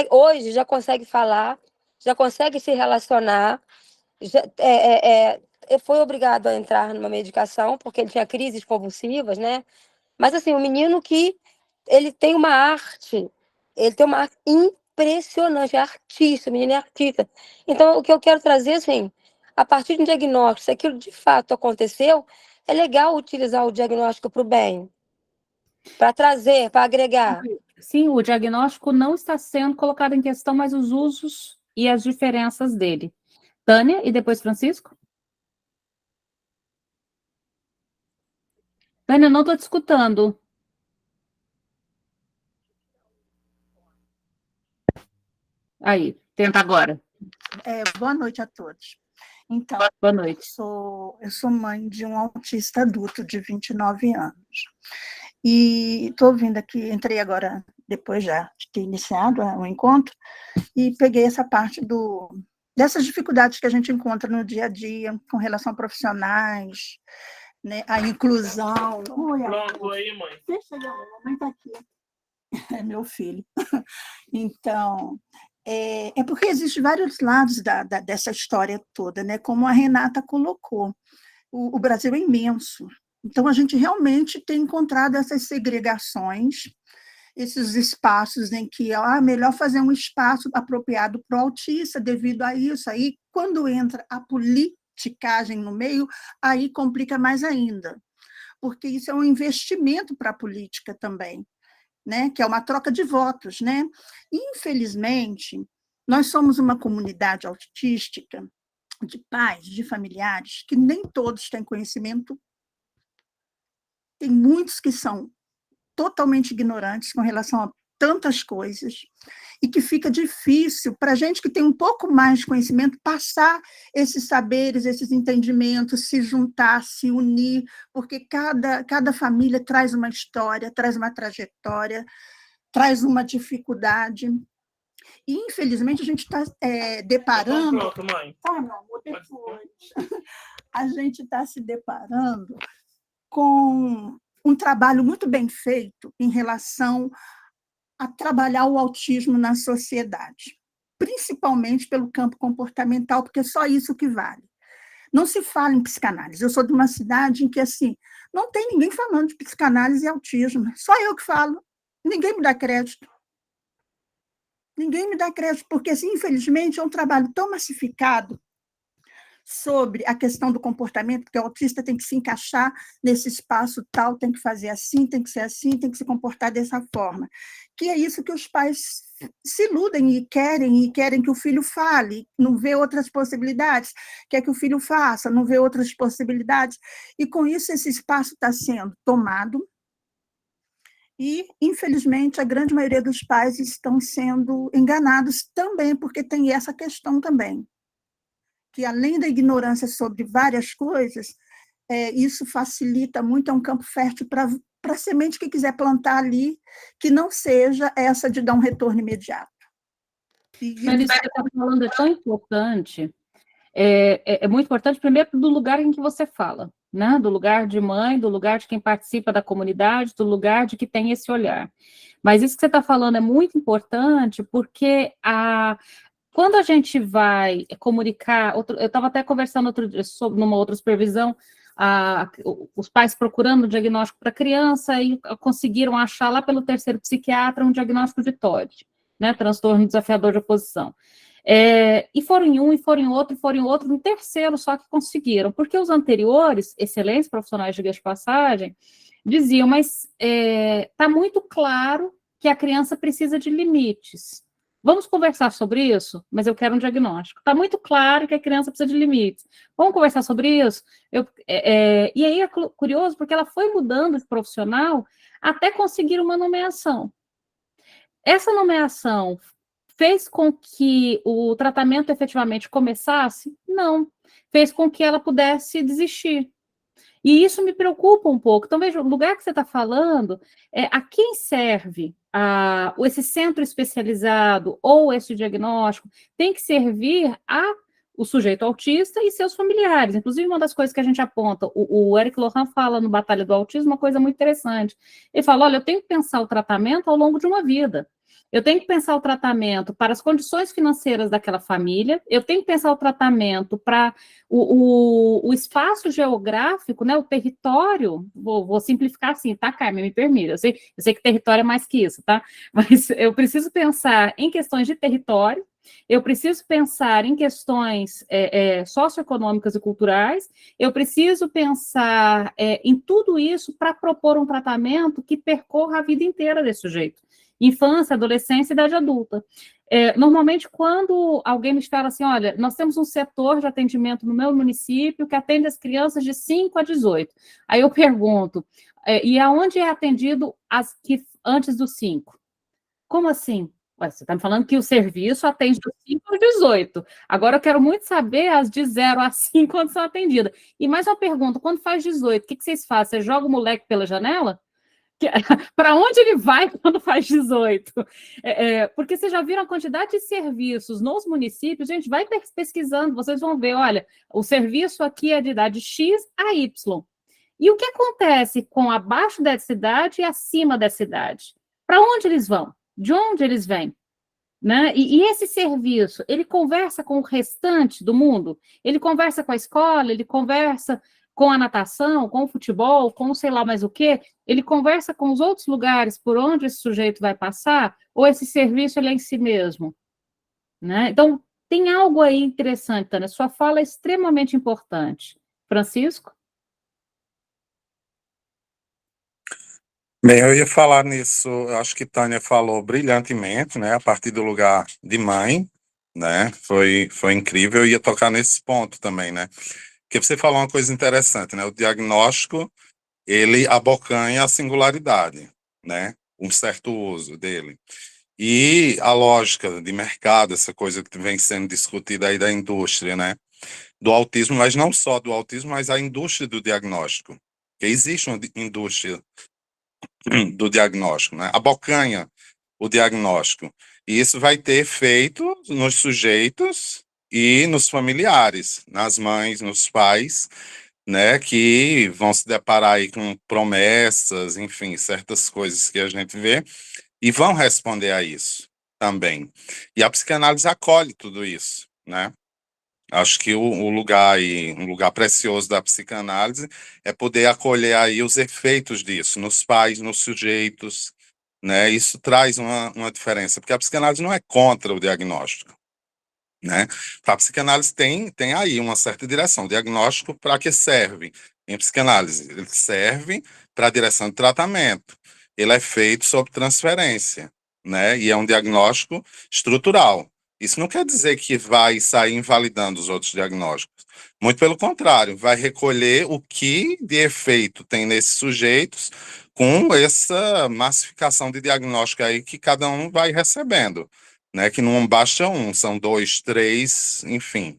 hoje já consegue falar, já consegue se relacionar, foi obrigado a entrar numa medicação, porque ele tinha crises convulsivas, né? Mas, assim, um menino que ele tem uma arte impressionante, é artista, o menino é artista. Então, o que eu quero trazer, assim, a partir de um diagnóstico, se aquilo de fato aconteceu, é legal utilizar o diagnóstico para o bem, para trazer, para agregar.
Sim, o diagnóstico não está sendo colocado em questão, mas os usos e as diferenças dele. Tânia e depois Francisco. Tânia, não estou te escutando. Aí, tenta agora.
Boa noite a todos. Então,
Boa noite.
eu sou mãe de um autista adulto de 29 anos. E estou ouvindo aqui, entrei agora, depois já de ter iniciado o encontro, e peguei essa parte dessas dificuldades que a gente encontra no dia a dia, com relação a profissionais, né, a inclusão.
Pronto, aí, mãe.
Deixa eu, a mamãe está aqui. É meu filho. Então, é porque existem vários lados dessa história toda, né? Como a Renata colocou. O Brasil é imenso. Então, a gente realmente tem encontrado essas segregações, esses espaços em que é melhor fazer um espaço apropriado para o autista devido a isso. Aí, quando entra a politicagem no meio, aí complica mais ainda, porque isso é um investimento para a política também, né? Que é uma troca de votos, né? Infelizmente, nós somos uma comunidade autística de pais, de familiares, que nem todos têm conhecimento. Tem muitos que são totalmente ignorantes com relação a tantas coisas, e que fica difícil para a gente que tem um pouco mais de conhecimento passar esses saberes, esses entendimentos, se juntar, se unir, porque cada família traz uma história, traz uma trajetória, traz uma dificuldade. E, infelizmente, a gente está deparando...
Pronto, mãe.
Tá, meu amor, depois. A gente está se deparando com um trabalho muito bem feito em relação a trabalhar o autismo na sociedade, principalmente pelo campo comportamental, porque é só isso que vale. Não se fala em psicanálise. Eu sou de uma cidade em que, assim, não tem ninguém falando de psicanálise e autismo, só eu que falo. Ninguém me dá crédito. Ninguém me dá crédito, porque, assim, infelizmente, é um trabalho tão massificado sobre a questão do comportamento, porque o autista tem que se encaixar nesse espaço tal, tem que fazer assim, tem que ser assim, tem que se comportar dessa forma. Que é isso que os pais se iludem e querem que o filho fale, não vê outras possibilidades, quer que o filho faça, não vê outras possibilidades, e com isso esse espaço está sendo tomado, e, infelizmente, a grande maioria dos pais estão sendo enganados também, porque tem essa questão também, que além da ignorância sobre várias coisas, isso facilita muito, é um campo fértil para a semente que quiser plantar ali, que não seja essa de dar um retorno imediato.
Mas isso que você está falando é tão importante, é muito importante, primeiro, do lugar em que você fala, né? Do lugar de mãe, do lugar de quem participa da comunidade, do lugar de que tem esse olhar. Mas isso que você está falando é muito importante, porque quando a gente vai comunicar, eu estava até conversando outro dia numa outra supervisão, os pais procurando o diagnóstico para a criança e conseguiram achar lá pelo terceiro psiquiatra um diagnóstico de TOD, né, transtorno desafiador de oposição. E foram em um, e foram em outro, no terceiro só que conseguiram, porque os anteriores, excelentes profissionais de passagem, diziam, mas está muito claro que a criança precisa de limites. Vamos conversar sobre isso? Mas eu quero um diagnóstico. Está muito claro que a criança precisa de limites. Vamos conversar sobre isso? E aí é curioso, porque ela foi mudando de profissional até conseguir uma nomeação. Essa nomeação fez com que o tratamento efetivamente começasse? Não. Fez com que ela pudesse desistir. E isso me preocupa um pouco. Então, veja, o lugar que você está falando, a quem serve esse centro especializado ou esse diagnóstico tem que servir o sujeito autista e seus familiares. Inclusive, uma das coisas que a gente aponta, o Eric Lohan fala no Batalha do Autismo uma coisa muito interessante. Ele fala, olha, eu tenho que pensar o tratamento ao longo de uma vida. Eu tenho que pensar o tratamento para as condições financeiras daquela família, eu tenho que pensar o tratamento para o espaço geográfico, né, o território, vou simplificar assim, tá, Carmen, me permita, eu sei que território é mais que isso, tá? Mas eu preciso pensar em questões de território, eu preciso pensar em questões socioeconômicas e culturais, eu preciso pensar em tudo isso para propor um tratamento que percorra a vida inteira desse sujeito. Infância, adolescência e idade adulta. Normalmente, quando alguém me fala assim, olha, nós temos um setor de atendimento no meu município que atende as crianças de 5 a 18. Aí eu pergunto, e aonde é atendido antes dos 5? Como assim? Ué, você está me falando que o serviço atende dos 5 aos 18. Agora eu quero muito saber as de 0 a 5 quando são atendidas. E mais uma pergunta, quando faz 18, o que vocês fazem? Você joga o moleque pela janela? Para onde ele vai quando faz 18? Porque vocês já viram a quantidade de serviços nos municípios, gente, vai pesquisando, vocês vão ver, olha, o serviço aqui é de idade X a Y. E o que acontece com abaixo dessa idade e acima dessa idade? Para onde eles vão? De onde eles vêm? Né? E esse serviço, ele conversa com o restante do mundo? Ele conversa com a escola, ele conversa com a natação, com o futebol, com sei lá mais o quê? Ele conversa com os outros lugares por onde esse sujeito vai passar? Ou esse serviço ele é em si mesmo? Né? Então, tem algo aí interessante, Tânia. Sua fala é extremamente importante. Francisco?
Bem, eu ia falar nisso, eu acho que Tânia falou brilhantemente, né, a partir do lugar de mãe, né, foi incrível, eu ia tocar nesse ponto também, né, porque você falou uma coisa interessante, né, o diagnóstico, ele abocanha a singularidade, né, um certo uso dele, e a lógica de mercado, essa coisa que vem sendo discutida aí da indústria, né, do autismo, mas não só do autismo, mas a indústria do diagnóstico, que existe uma indústria do diagnóstico, né? Abocanha o diagnóstico. E isso vai ter efeito nos sujeitos e nos familiares, nas mães, nos pais, né? Que vão se deparar aí com promessas, enfim, certas coisas que a gente vê, e vão responder a isso também. E a psicanálise acolhe tudo isso, né? Acho que um lugar precioso da psicanálise é poder acolher aí os efeitos disso nos pais, nos sujeitos, né? Isso traz uma diferença, porque a psicanálise não é contra o diagnóstico, né? A psicanálise tem aí uma certa direção. O diagnóstico para que serve? Em psicanálise, ele serve para a direção de tratamento. Ele é feito sob transferência, né? E é um diagnóstico estrutural. Isso não quer dizer que vai sair invalidando os outros diagnósticos. Muito pelo contrário, vai recolher o que de efeito tem nesses sujeitos com essa massificação de diagnóstico aí que cada um vai recebendo, né? Que não basta um, são 2, 3, enfim,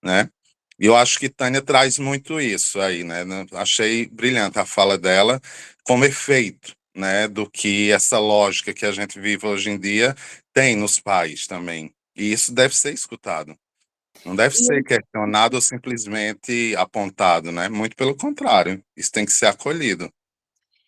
né? E eu acho que Tânia traz muito isso aí, né? Achei brilhante a fala dela como efeito, né? Do que essa lógica que a gente vive hoje em dia tem nos pais também. E isso deve ser escutado. Não deve ser questionado ou simplesmente apontado, né? Muito pelo contrário, isso tem que ser acolhido.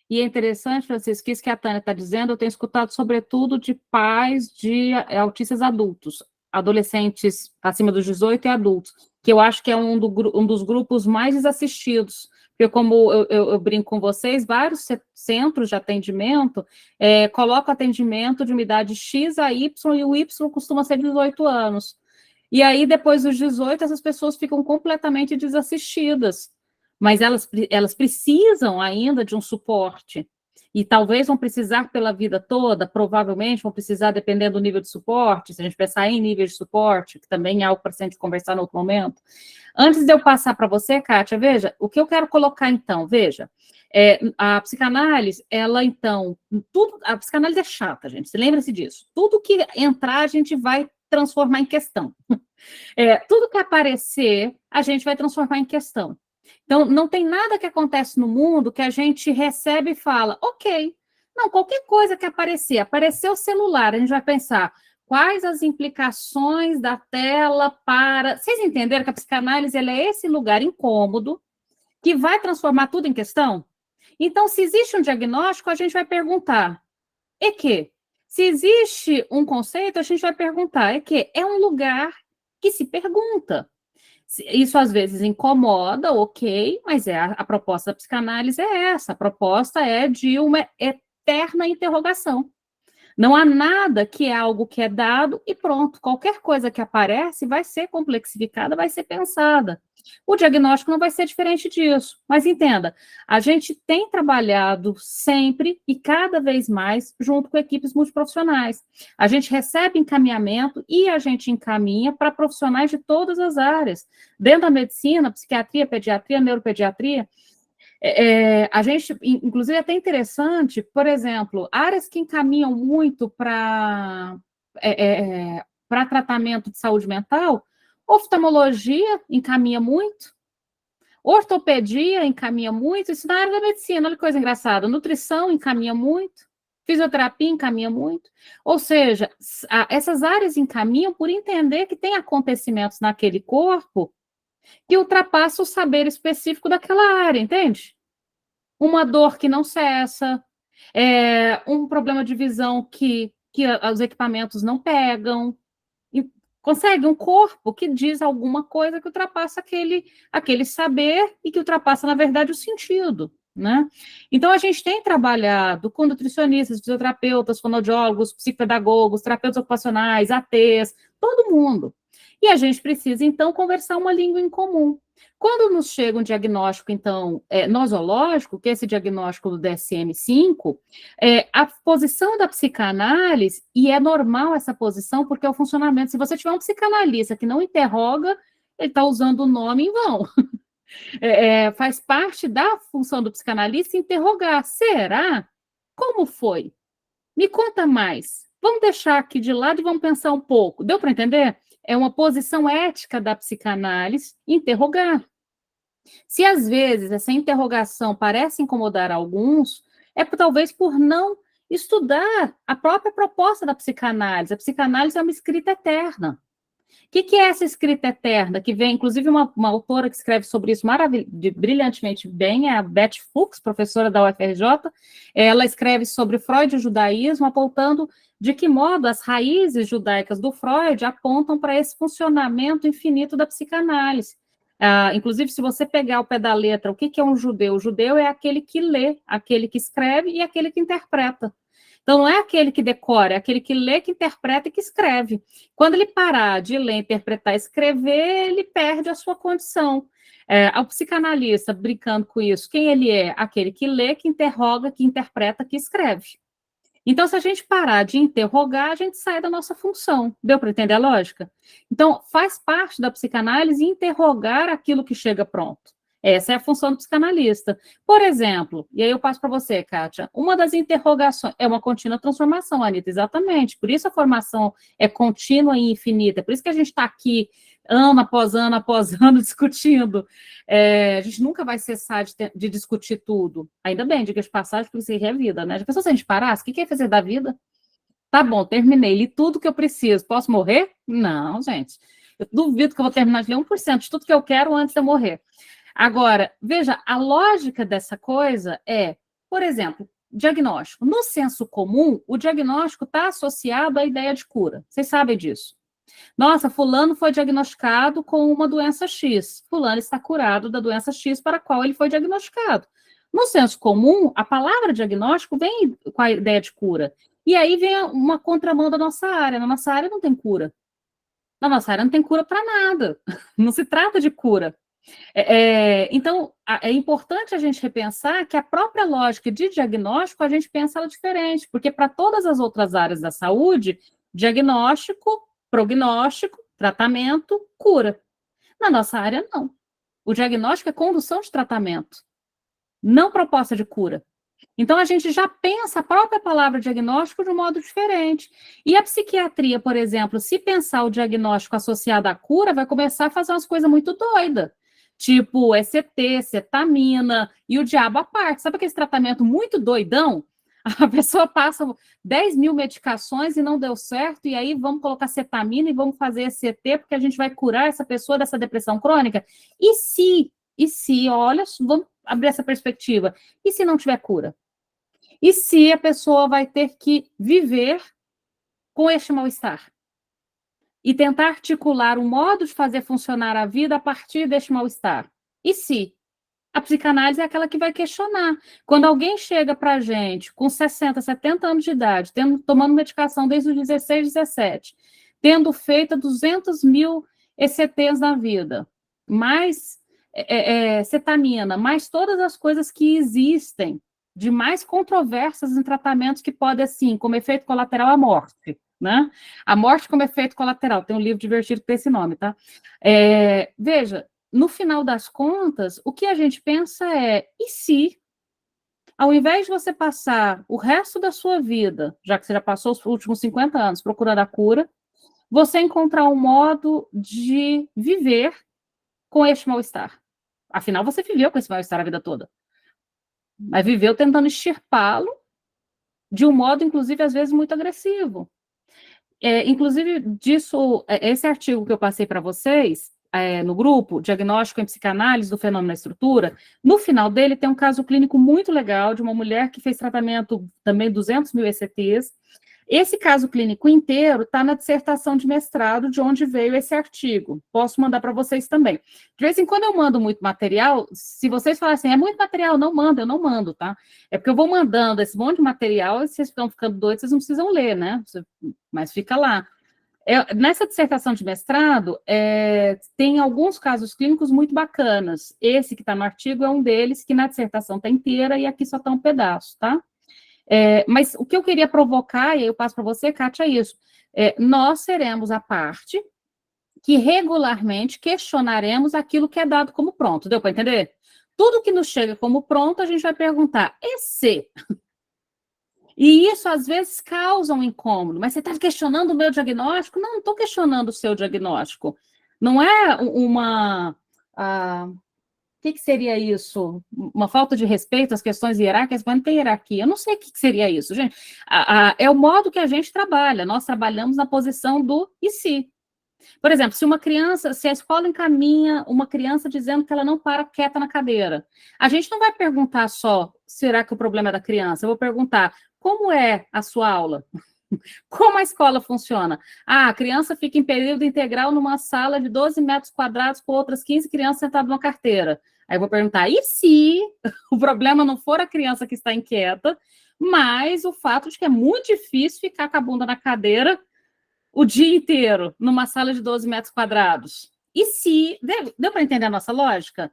E é interessante, Francisco, que isso que a Tânia está dizendo, eu tenho escutado sobretudo de pais de autistas adultos, adolescentes acima dos 18 e adultos, que eu acho que é um dos grupos mais desassistidos, porque como eu brinco com vocês, vários centros de atendimento colocam atendimento de uma idade X a Y, e o Y costuma ser 18 anos. E aí, depois dos 18, essas pessoas ficam completamente desassistidas, mas elas precisam ainda de um suporte. e talvez vão precisar pela vida toda, provavelmente vão precisar, dependendo do nível de suporte, se a gente pensar em nível de suporte, que também é algo para a gente conversar no outro momento. Antes de eu passar para você, Kátia, veja, o que eu quero colocar então, veja, a psicanálise, ela então, a psicanálise é chata, gente, se lembre-se disso, tudo que entrar a gente vai transformar em questão. Tudo que aparecer, a gente vai transformar em questão. Então, não tem nada que acontece no mundo que a gente recebe e fala, ok. Não, qualquer coisa que apareceu o celular, a gente vai pensar, quais as implicações da tela para... Vocês entenderam que a psicanálise ela é esse lugar incômodo que vai transformar tudo em questão? Então, se existe um diagnóstico, a gente vai perguntar, e que? Se existe um conceito, a gente vai perguntar, é que? É um lugar que se pergunta. Isso às vezes incomoda, ok, mas a proposta da psicanálise é essa, a proposta é de uma eterna interrogação. Não há nada que é algo que é dado e pronto, qualquer coisa que aparece vai ser complexificada, vai ser pensada. O diagnóstico não vai ser diferente disso, mas entenda, a gente tem trabalhado sempre e cada vez mais junto com equipes multiprofissionais. A gente recebe encaminhamento e a gente encaminha para profissionais de todas as áreas, dentro da medicina, psiquiatria, pediatria, neuropediatria. A gente, inclusive, é até interessante, por exemplo, áreas que encaminham muito para tratamento de saúde mental, oftalmologia encaminha muito, ortopedia encaminha muito, isso na área da medicina, olha que coisa engraçada, nutrição encaminha muito, fisioterapia encaminha muito, ou seja, essas áreas encaminham por entender que tem acontecimentos naquele corpo que ultrapassa o saber específico daquela área, entende? Uma dor que não cessa, um problema de visão que os equipamentos não pegam, consegue um corpo que diz alguma coisa que ultrapassa aquele saber e que ultrapassa, na verdade, o sentido, né? Então, a gente tem trabalhado com nutricionistas, fisioterapeutas, fonoaudiólogos, psicopedagogos, terapeutas ocupacionais, ATs, todo mundo. E a gente precisa, então, conversar uma língua em comum. Quando nos chega um diagnóstico, então, nosológico, que é esse diagnóstico do DSM-5, a posição da psicanálise, e é normal essa posição, porque é o funcionamento, se você tiver um psicanalista que não interroga, ele está usando o nome em vão. Faz parte da função do psicanalista interrogar, será? Como foi? Me conta mais. Vamos deixar aqui de lado e vamos pensar um pouco. Deu para entender? É uma posição ética da psicanálise interrogar. Se às vezes essa interrogação parece incomodar alguns, talvez por não estudar a própria proposta da psicanálise. A psicanálise é uma escrita eterna. O que é essa escrita eterna? Que vem, inclusive, uma autora que escreve sobre isso brilhantemente bem, é a Beth Fuchs, professora da UFRJ. Ela escreve sobre Freud e o judaísmo, apontando de que modo as raízes judaicas do Freud apontam para esse funcionamento infinito da psicanálise. Inclusive, se você pegar ao pé da letra, o que é um judeu? O judeu é aquele que lê, aquele que escreve e aquele que interpreta. Então, não é aquele que decora, é aquele que lê, que interpreta e que escreve. Quando ele parar de ler, interpretar e escrever, ele perde a sua condição. O psicanalista, brincando com isso, quem ele é? Aquele que lê, que interroga, que interpreta, que escreve. Então, se a gente parar de interrogar, a gente sai da nossa função. Deu para entender a lógica? Então, faz parte da psicanálise interrogar aquilo que chega pronto. Essa é a função do psicanalista. Por exemplo, e aí eu passo para você, Kátia, uma das interrogações é uma contínua transformação, Anitta, exatamente. Por isso a formação é contínua e infinita. Por isso que a gente está aqui ano após ano, discutindo. A gente nunca vai cessar de discutir tudo. Ainda bem, diga de passagem, porque isso aí é vida, né? Já pensou se a gente parasse? O que é fazer da vida? Tá bom, terminei, li tudo que eu preciso. Posso morrer? Não, gente. Eu duvido que eu vou terminar de ler 1% de tudo que eu quero antes de eu morrer. Agora, veja, a lógica dessa coisa por exemplo, diagnóstico. No senso comum, o diagnóstico está associado à ideia de cura. Vocês sabem disso. Nossa, fulano foi diagnosticado com uma doença X. Fulano está curado da doença X para a qual ele foi diagnosticado. No senso comum, a palavra diagnóstico vem com a ideia de cura. E aí vem uma contramão da nossa área. Na nossa área não tem cura. Na nossa área não tem cura para nada. Não se trata de cura. Então, é importante a gente repensar que a própria lógica de diagnóstico, a gente pensa ela diferente, porque para todas as outras áreas da saúde, diagnóstico, prognóstico, tratamento, cura. Na nossa área, não. O diagnóstico é condução de tratamento, não proposta de cura. Então, a gente já pensa a própria palavra diagnóstico de um modo diferente. E a psiquiatria, por exemplo, se pensar o diagnóstico associado à cura, vai começar a fazer umas coisas muito doidas. Tipo ECT, cetamina e o diabo à parte. Sabe aquele tratamento muito doidão? A pessoa passa 10 mil medicações e não deu certo, e aí vamos colocar cetamina e vamos fazer ECT, porque a gente vai curar essa pessoa dessa depressão crônica. E se, olha, vamos abrir essa perspectiva, e se não tiver cura? E se a pessoa vai ter que viver com este mal-estar? E tentar articular um modo de fazer funcionar a vida a partir deste mal-estar? E se? A psicanálise é aquela que vai questionar. Quando alguém chega para a gente com 60, 70 anos de idade, tomando medicação desde os 16, 17, tendo feito 200 mil ECTs na vida, mais cetamina, mais todas as coisas que existem de mais controversas em tratamentos que podem, assim, como efeito colateral, a morte, né? A morte como efeito colateral. Tem um livro divertido com esse nome, tá? Veja, no final das contas, o que a gente pensa é, e se, ao invés de você passar o resto da sua vida, já que você já passou os últimos 50 anos procurando a cura, você encontrar um modo de viver com este mal-estar? Afinal, você viveu com esse mal-estar a vida toda. Mas viveu tentando extirpá-lo de um modo, inclusive, às vezes, muito agressivo. Inclusive, esse artigo que eu passei para vocês, no grupo, Diagnóstico em Psicanálise do Fenômeno da Estrutura, no final dele tem um caso clínico muito legal de uma mulher que fez tratamento também 200 mil ECTs. Esse caso clínico inteiro está na dissertação de mestrado, de onde veio esse artigo. Posso mandar para vocês também. De vez em quando eu mando muito material, se vocês falarem assim, é muito material, não manda, eu não mando, tá? É porque eu vou mandando esse monte de material e vocês estão ficando doidos, vocês não precisam ler, né? Mas fica lá. Nessa dissertação de mestrado, tem alguns casos clínicos muito bacanas. Esse que está no artigo é um deles, que na dissertação está inteira e aqui só está um pedaço, tá? Mas o que eu queria provocar, e aí eu passo para você, Kátia, é isso. Nós seremos a parte que regularmente questionaremos aquilo que é dado como pronto. Deu para entender? Tudo que nos chega como pronto, a gente vai perguntar, e se? E isso, às vezes, causa um incômodo. Mas você está questionando o meu diagnóstico? Não, não estou questionando o seu diagnóstico. Não é uma... O que seria isso? Uma falta de respeito às questões hierárquicas, mas não tem hierarquia. Eu não sei o que seria isso, gente. É o modo que a gente trabalha. Nós trabalhamos na posição do e se. Por exemplo, se a escola encaminha uma criança dizendo que ela não para quieta na cadeira, a gente não vai perguntar só, será que o problema é da criança? Eu vou perguntar, como é a sua aula? Como a escola funciona? A criança fica em período integral numa sala de 12 metros quadrados com outras 15 crianças sentadas numa carteira. Aí eu vou perguntar, e se o problema não for a criança que está inquieta, mas o fato de que é muito difícil ficar com a bunda na cadeira o dia inteiro, numa sala de 12 metros quadrados? E se... Deu para entender a nossa lógica?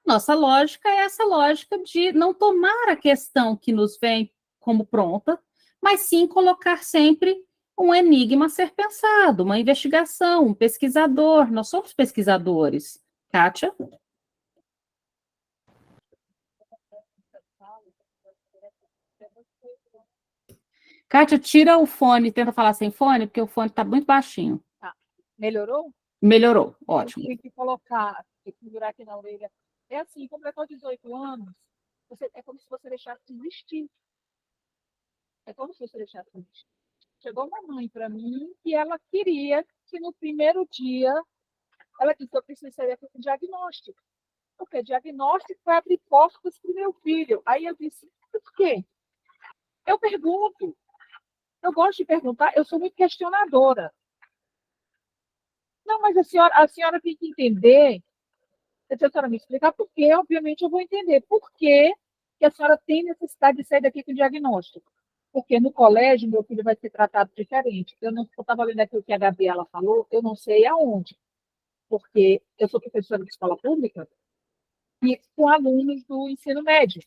Nossa lógica é essa lógica de não tomar a questão que nos vem como pronta, mas sim colocar sempre um enigma a ser pensado, uma investigação, um pesquisador. Nós somos pesquisadores. Kátia? Kátia, tira o fone, tenta falar sem fone, porque o fone está muito baixinho.
Tá. Melhorou?
Melhorou, ótimo.
Tem que segurar aqui na orelha. É assim, completou 18 anos, é como se você deixasse de existir. É como se você deixasse de existir. Chegou uma mãe para mim que ela queria que no primeiro dia, ela disse que eu precisaria fazer diagnóstico. Porque diagnóstico vai abrir portas para o meu filho. Aí eu disse, por quê? Eu pergunto. Eu gosto de perguntar, eu sou muito questionadora. Não, mas a senhora tem que entender. Se a senhora me explicar por quê, obviamente eu vou entender. Por que a senhora tem necessidade de sair daqui com diagnóstico? Porque no colégio, meu filho vai ser tratado diferente. Eu estava lendo aqui o que a Gabriela falou, eu não sei aonde. porque eu sou professora de escola pública e com alunos do ensino médio.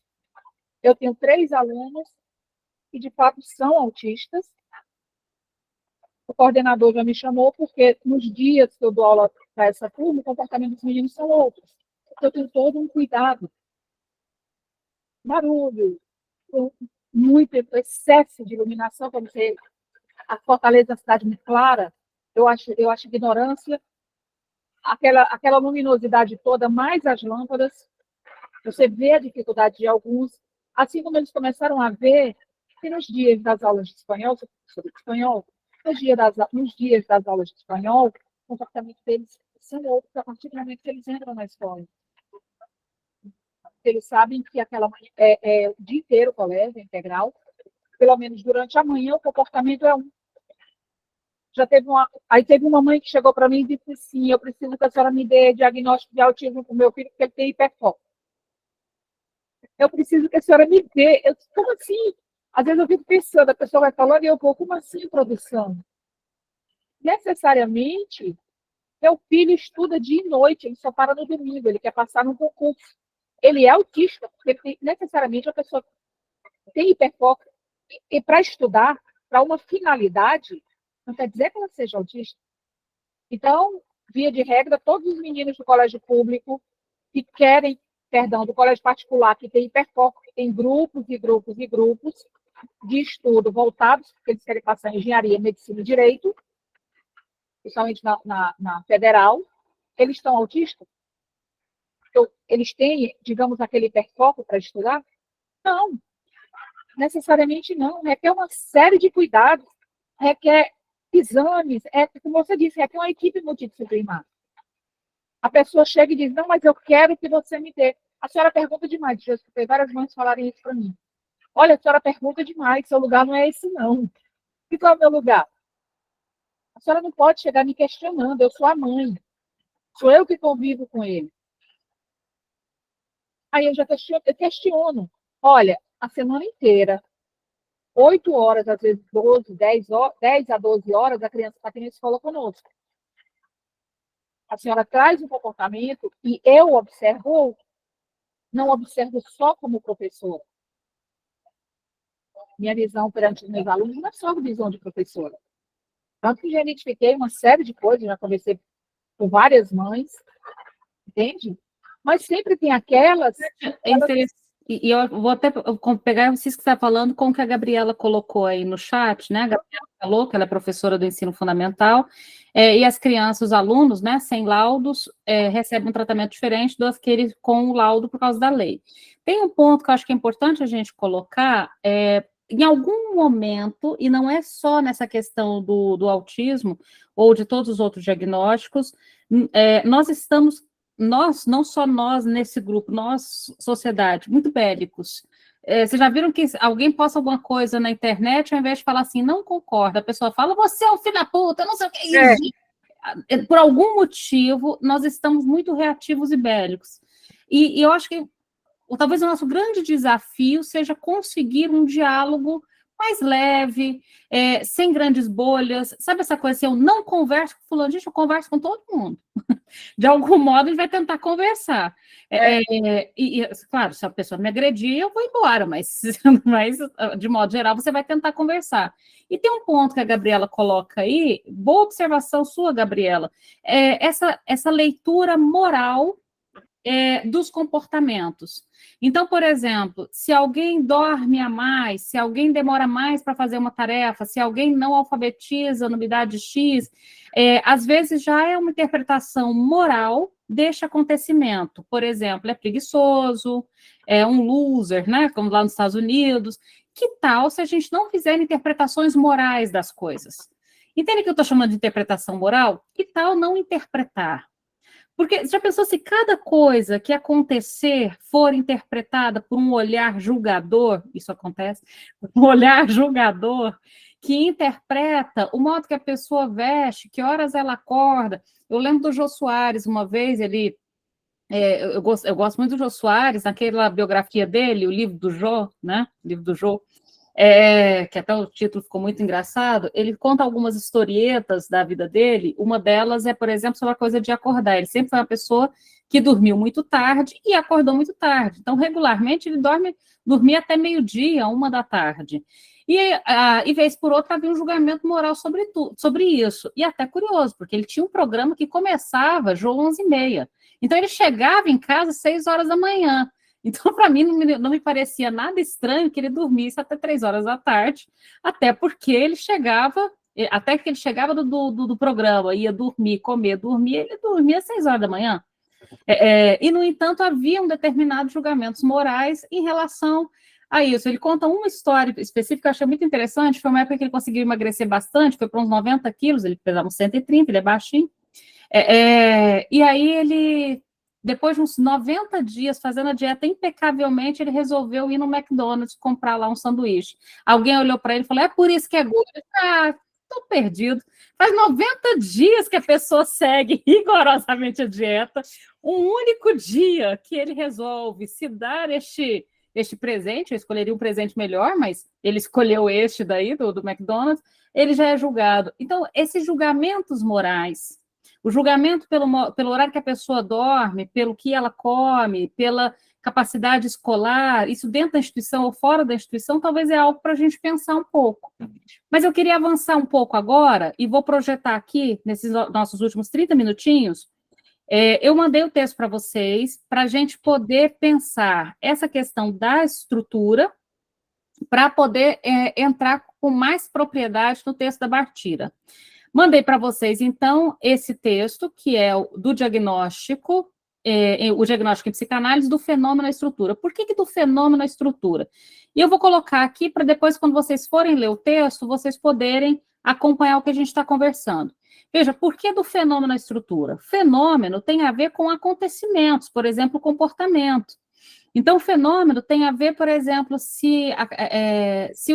Eu tenho 3 alunos que, de fato, são autistas. O coordenador já me chamou porque nos dias que eu dou aula para essa turma, o comportamento dos meninos são outros. Então, eu tenho todo um cuidado. Barulho, muito excesso de iluminação, como você, a Fortaleza é uma cidade muito clara, eu acho ignorância, aquela luminosidade toda, mais as lâmpadas, você vê a dificuldade de alguns, assim como eles começaram a ver que nos dias das aulas de espanhol, sobre espanhol, nos dias das aulas de espanhol, o comportamento deles são outros a partir do momento que eles entram na escola. Eles sabem que é o dia inteiro o colégio integral, pelo menos durante a manhã o comportamento é um. Aí teve uma mãe que chegou para mim e disse assim: eu preciso que a senhora me dê diagnóstico de autismo para o meu filho, porque ele tem hiperfoco. Eu preciso que a senhora me dê. Eu disse, como assim? Às vezes eu fico pensando, a pessoa vai falando e eu vou, como assim, produção? Necessariamente, meu filho estuda dia e noite, ele só para no domingo, ele quer passar no concurso. Ele é autista, porque necessariamente a pessoa tem hiperfoco. E para estudar, para uma finalidade, não quer dizer que ela seja autista. Então, via de regra, todos os meninos do colégio público que querem, do colégio particular, que tem hiperfoco, que tem grupos e grupos e grupos de estudo voltados, porque eles querem passar em engenharia, medicina e direito, principalmente na federal, eles estão autistas? Então, eles têm, digamos, aquele hiperfoco para estudar? Não, necessariamente não. Requer uma série de cuidados, requer exames, como você disse, requer uma equipe multidisciplinar. A pessoa chega e diz, não, mas eu quero que você me dê. A senhora pergunta demais. Já escutei várias mães falarem isso para mim. Olha, a senhora pergunta demais, seu lugar não é esse, não. E qual é o meu lugar? A senhora não pode chegar me questionando, eu sou a mãe. Sou eu que convivo com ele. Aí eu já questiono. Olha, a semana inteira, 8 horas, às vezes 12, 10 a 12 horas, a criança está aqui na escola conosco. A senhora traz um comportamento e eu observo, não observo só como professora. Minha visão perante os meus alunos não é só a visão de professora. Tanto que já identifiquei uma série de coisas, já conversei com várias mães, entende? Mas sempre tem aquelas...
É interessante. E eu vou até pegar isso que você está falando com o que a Gabriela colocou aí no chat, né? A Gabriela falou que ela é professora do ensino fundamental, e as crianças, os alunos, né, sem laudos, recebem um tratamento diferente do aqueles com o laudo por causa da lei. Tem um ponto que eu acho que é importante a gente colocar, em algum momento, e não é só nessa questão do autismo, ou de todos os outros diagnósticos, nós, não só nós nesse grupo, nós, sociedade, muito bélicos. Vocês já viram que alguém posta alguma coisa na internet, ao invés de falar assim, não concorda, a pessoa fala, você é um filho da puta, não sei o que é isso. Por algum motivo, nós estamos muito reativos e bélicos. E eu acho que talvez o nosso grande desafio seja conseguir um diálogo mais leve, sem grandes bolhas. Sabe essa coisa assim, eu não converso com fulano, gente, eu converso com todo mundo. De algum modo, a gente vai tentar conversar. Claro, se a pessoa me agredir, eu vou embora, mas de modo geral, você vai tentar conversar. E tem um ponto que a Gabriela coloca aí, boa observação sua, Gabriela, essa leitura moral dos comportamentos. Então, por exemplo, se alguém dorme a mais, se alguém demora mais para fazer uma tarefa, se alguém não alfabetiza no idade X, às vezes já é uma interpretação moral deste acontecimento. Por exemplo, é preguiçoso, é um loser, né, como lá nos Estados Unidos. Que tal se a gente não fizer interpretações morais das coisas? Entende que eu estou chamando de interpretação moral? Que tal não interpretar? Porque já pensou se cada coisa que acontecer for interpretada por um olhar julgador, isso acontece, um olhar julgador que interpreta o modo que a pessoa veste, que horas ela acorda. Eu lembro do Jô Soares, uma vez, eu gosto muito do Jô Soares, naquela biografia dele, o livro do Jô, né? O livro do Jô. que até o título ficou muito engraçado, ele conta algumas historietas da vida dele, uma delas é, por exemplo, sobre a coisa de acordar. Ele sempre foi uma pessoa que dormiu muito tarde e acordou muito tarde. Então, regularmente, ele dormia até meio-dia, 1 da tarde. E vez por outra, havia um julgamento moral sobre isso. E até curioso, porque ele tinha um programa que começava às 11h30. Então, ele chegava em casa às 6 horas da manhã. Então, para mim, não me parecia nada estranho que ele dormisse até 3 horas da tarde, até porque ele chegava do programa, ia dormir, comer, dormir, ele dormia às 6 horas da manhã. E, no entanto, haviam determinados julgamentos morais em relação a isso. Ele conta uma história específica que eu achei muito interessante, foi uma época que ele conseguiu emagrecer bastante, foi para uns 90 quilos, ele pesava uns 130, ele é baixinho. E aí ele, depois de uns 90 dias fazendo a dieta impecavelmente, ele resolveu ir no McDonald's comprar lá um sanduíche. Alguém olhou para ele e falou, é por isso que é gordo. Estou perdido. Faz 90 dias que a pessoa segue rigorosamente a dieta, um único dia que ele resolve se dar este presente, eu escolheria um presente melhor, mas ele escolheu este daí, do McDonald's, ele já é julgado. Então, esses julgamentos morais, o julgamento pelo horário que a pessoa dorme, pelo que ela come, pela capacidade escolar, isso dentro da instituição ou fora da instituição, talvez é algo para a gente pensar um pouco. Mas eu queria avançar um pouco agora, e vou projetar aqui, nesses nossos últimos 30 minutinhos, eu mandei o texto para vocês, para a gente poder pensar essa questão da estrutura, para poder entrar com mais propriedade no texto da Bartira. Mandei para vocês, então, esse texto, que é do diagnóstico, o diagnóstico em psicanálise do fenômeno à estrutura. Por que do fenômeno à estrutura? E eu vou colocar aqui para depois, quando vocês forem ler o texto, vocês poderem acompanhar o que a gente está conversando. Veja, por que do fenômeno à estrutura? Fenômeno tem a ver com acontecimentos, por exemplo, comportamento. Então, o fenômeno tem a ver, por exemplo, se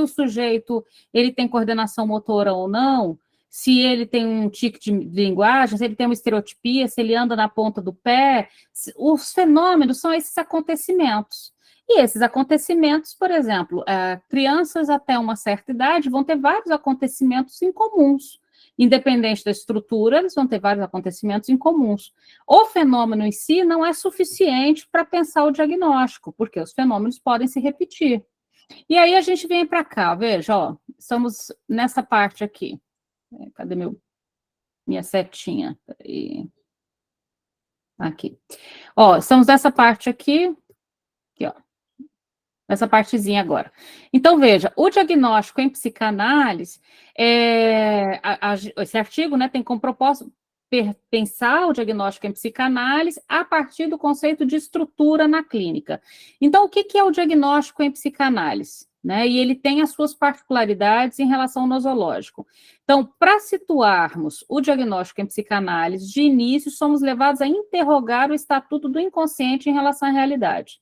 o sujeito ele tem coordenação motora ou não, se ele tem um tique de linguagem, se ele tem uma estereotipia, se ele anda na ponta do pé. Os fenômenos são esses acontecimentos. E esses acontecimentos, por exemplo, crianças até uma certa idade vão ter vários acontecimentos incomuns. Independente da estrutura, eles vão ter vários acontecimentos incomuns. O fenômeno em si não é suficiente para pensar o diagnóstico, porque os fenômenos podem se repetir. E aí a gente vem para cá, veja, ó, estamos nessa parte aqui. Cadê minha setinha? Aqui. Ó, estamos nessa parte aqui, ó. Nessa partezinha agora. Então, veja, o diagnóstico em psicanálise, esse artigo, né, tem como propósito pensar o diagnóstico em psicanálise a partir do conceito de estrutura na clínica. Então, o que é o diagnóstico em psicanálise? Né? E ele tem as suas particularidades em relação ao nosológico. Então, para situarmos o diagnóstico em psicanálise, de início, somos levados a interrogar o estatuto do inconsciente em relação à realidade.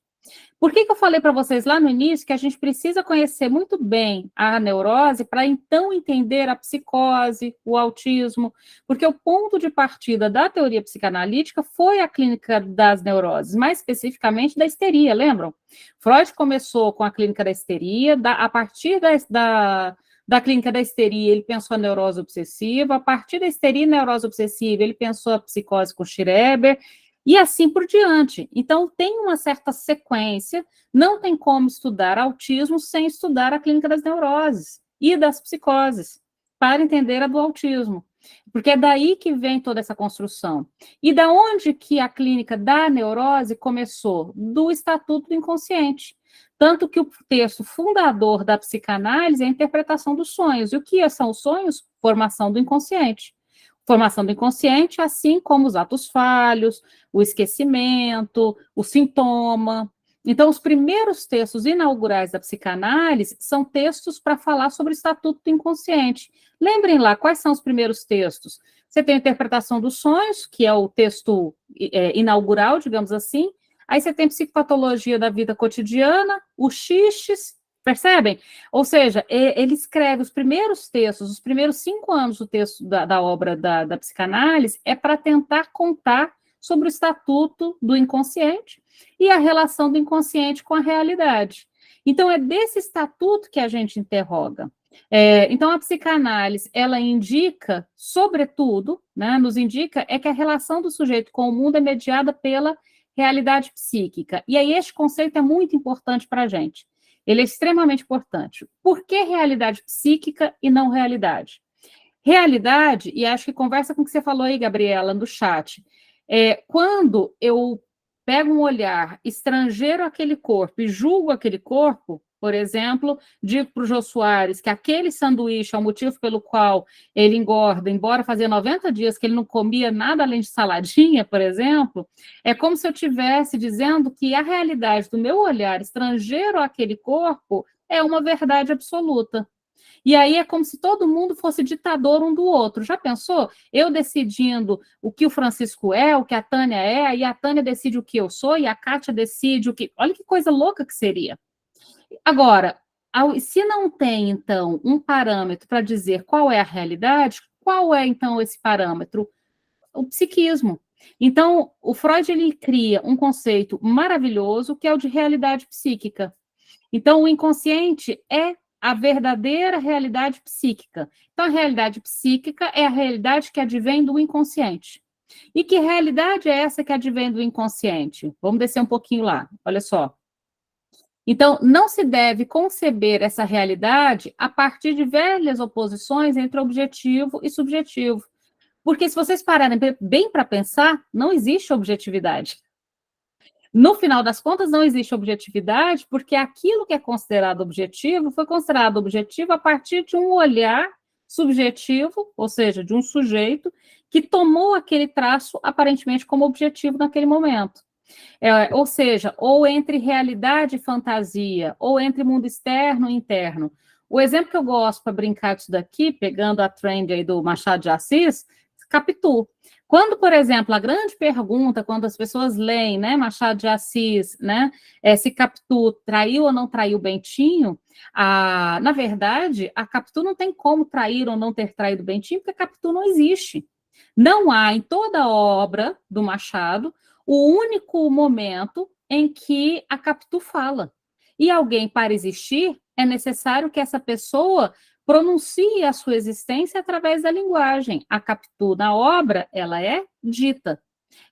Por que eu falei para vocês lá no início que a gente precisa conhecer muito bem a neurose para então entender a psicose, o autismo? Porque o ponto de partida da teoria psicanalítica foi a clínica das neuroses, mais especificamente da histeria, lembram? Freud começou com a clínica da histeria, a partir da clínica da histeria, ele pensou a neurose obsessiva, a partir da histeria e neurose obsessiva, ele pensou a psicose com Schreber, e assim por diante. Então, tem uma certa sequência, não tem como estudar autismo sem estudar a clínica das neuroses e das psicoses, para entender a do autismo. Porque é daí que vem toda essa construção. E da onde que a clínica da neurose começou? Do Estatuto do Inconsciente. Tanto que o texto fundador da psicanálise é a interpretação dos sonhos. E o que são os sonhos? Formação do inconsciente. Formação do inconsciente, assim como os atos falhos, o esquecimento, o sintoma. Então, os primeiros textos inaugurais da psicanálise são textos para falar sobre o estatuto do inconsciente. Lembrem lá, quais são os primeiros textos? Você tem a interpretação dos sonhos, que é o texto inaugural, digamos assim. Aí você tem psicopatologia da vida cotidiana, os xixes, percebem? Ou seja, ele escreve os primeiros textos, os primeiros 5 anos do texto da obra da psicanálise, é para tentar contar sobre o estatuto do inconsciente e a relação do inconsciente com a realidade. Então, é desse estatuto que a gente interroga. Então, a psicanálise, ela indica, sobretudo, né, nos indica que a relação do sujeito com o mundo é mediada pela realidade psíquica. E aí, este conceito é muito importante para a gente. Ele é extremamente importante. Por que realidade psíquica e não realidade? Realidade, e acho que conversa com o que você falou aí, Gabriela, no chat, quando eu pego um olhar estrangeiro àquele corpo e julgo aquele corpo, por exemplo, digo para o Jô Soares que aquele sanduíche é o motivo pelo qual ele engorda, embora fazia 90 dias que ele não comia nada além de saladinha, por exemplo, é como se eu estivesse dizendo que a realidade do meu olhar estrangeiro àquele corpo é uma verdade absoluta. E aí é como se todo mundo fosse ditador um do outro. Já pensou? Eu decidindo o que o Francisco é, o que a Tânia é, aí a Tânia decide o que eu sou, e a Kátia decide o que... Olha que coisa louca que seria. Agora, se não tem, então, um parâmetro para dizer qual é a realidade, qual é, então, esse parâmetro? O psiquismo. Então, o Freud, ele cria um conceito maravilhoso, que é o de realidade psíquica. Então, o inconsciente é a verdadeira realidade psíquica. Então, a realidade psíquica é a realidade que advém do inconsciente. E que realidade é essa que advém do inconsciente? Vamos descer um pouquinho lá, olha só. Então, não se deve conceber essa realidade a partir de velhas oposições entre objetivo e subjetivo. Porque se vocês pararem bem para pensar, não existe objetividade. No final das contas, não existe objetividade, porque aquilo que é considerado objetivo foi considerado objetivo a partir de um olhar subjetivo, ou seja, de um sujeito que tomou aquele traço aparentemente como objetivo naquele momento. Ou seja, ou entre realidade e fantasia, ou entre mundo externo e interno. O exemplo que eu gosto para brincar disso daqui, pegando a trend aí do Machado de Assis, Capitu. Quando, por exemplo, a grande pergunta, quando as pessoas leem, né, Machado de Assis, né, se Capitu traiu ou não traiu Bentinho, na verdade, a Capitu não tem como trair ou não ter traído Bentinho, porque a Capitu não existe. Não há em toda a obra do Machado o único momento em que a Capitu fala. E alguém, para existir, é necessário que essa pessoa pronuncie a sua existência através da linguagem. A Capitu, na obra, ela é dita.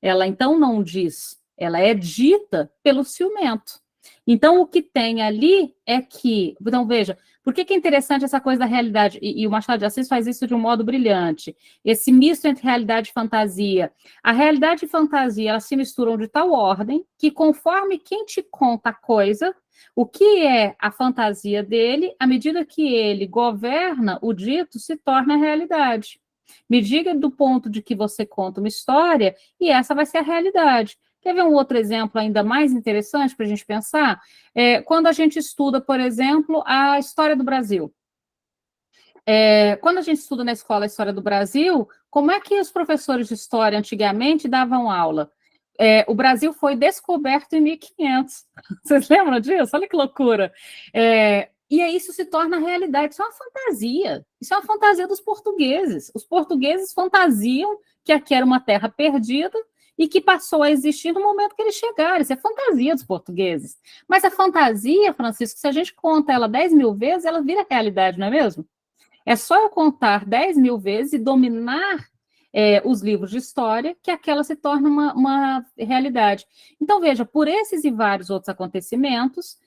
Ela, então, não diz. Ela é dita pelo ciumento. Então, o que tem ali é que... Então, veja, por que é interessante essa coisa da realidade? E o Machado de Assis faz isso de um modo brilhante. Esse misto entre realidade e fantasia. A realidade e fantasia, elas se misturam de tal ordem que, conforme quem te conta a coisa, o que é a fantasia dele, à medida que ele governa o dito, se torna a realidade. Me diga do ponto de que você conta uma história e essa vai ser a realidade. Quer ver um outro exemplo ainda mais interessante para a gente pensar? Quando a gente estuda, por exemplo, a história do Brasil. Quando a gente estuda na escola a história do Brasil, como é que os professores de história antigamente davam aula? O Brasil foi descoberto em 1500. Vocês lembram disso? Olha que loucura. E aí isso se torna realidade. Isso é uma fantasia. Isso é uma fantasia dos portugueses. Os portugueses fantasiam que aqui era uma terra perdida e que passou a existir no momento que eles chegaram. Isso é fantasia dos portugueses. Mas a fantasia, Francisco, se a gente conta ela 10.000 vezes, ela vira realidade, não é mesmo? É só eu contar 10.000 vezes e dominar os livros de história, que aquela se torna uma realidade. Então, veja, por esses e vários outros acontecimentos,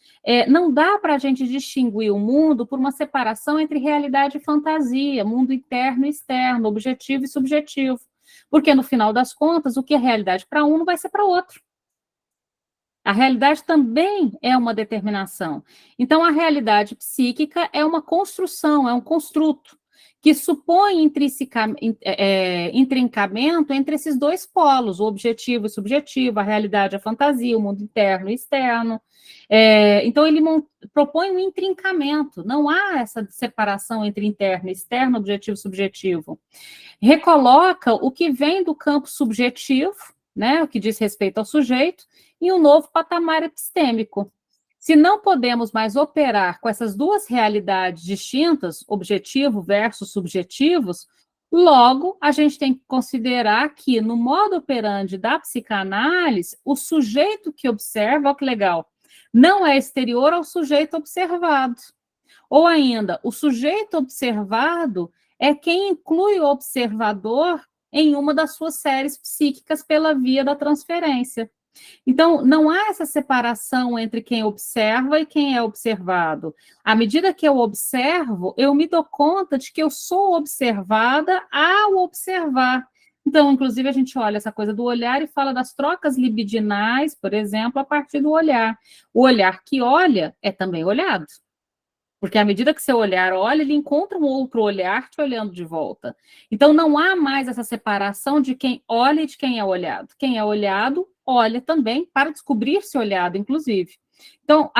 não dá para a gente distinguir o mundo por uma separação entre realidade e fantasia, mundo interno e externo, objetivo e subjetivo. Porque, no final das contas, o que é realidade para um não vai ser para outro. A realidade também é uma determinação. Então, a realidade psíquica é uma construção, é um construto, que supõe intrincamento entre esses dois polos, o objetivo e o subjetivo, a realidade e a fantasia, o mundo interno e externo. Então, ele propõe um intrincamento, não há essa separação entre interno e externo, objetivo e subjetivo. Recoloca o que vem do campo subjetivo, né, o que diz respeito ao sujeito, em um novo patamar epistêmico. Se não podemos mais operar com essas duas realidades distintas, objetivo versus subjetivos, logo a gente tem que considerar que, no modo operandi da psicanálise, o sujeito que observa, olha que legal, não é exterior ao sujeito observado. Ou ainda, o sujeito observado é quem inclui o observador em uma das suas séries psíquicas pela via da transferência. Então, não há essa separação entre quem observa e quem é observado. À medida que eu observo, eu me dou conta de que eu sou observada ao observar. Então, inclusive, a gente olha essa coisa do olhar e fala das trocas libidinais, por exemplo, a partir do olhar. O olhar que olha é também olhado. Porque à medida que seu olhar olha, ele encontra um outro olhar te olhando de volta. Então, não há mais essa separação de quem olha e de quem é olhado. Quem é olhado, olha também para descobrir-se olhado, inclusive. Então,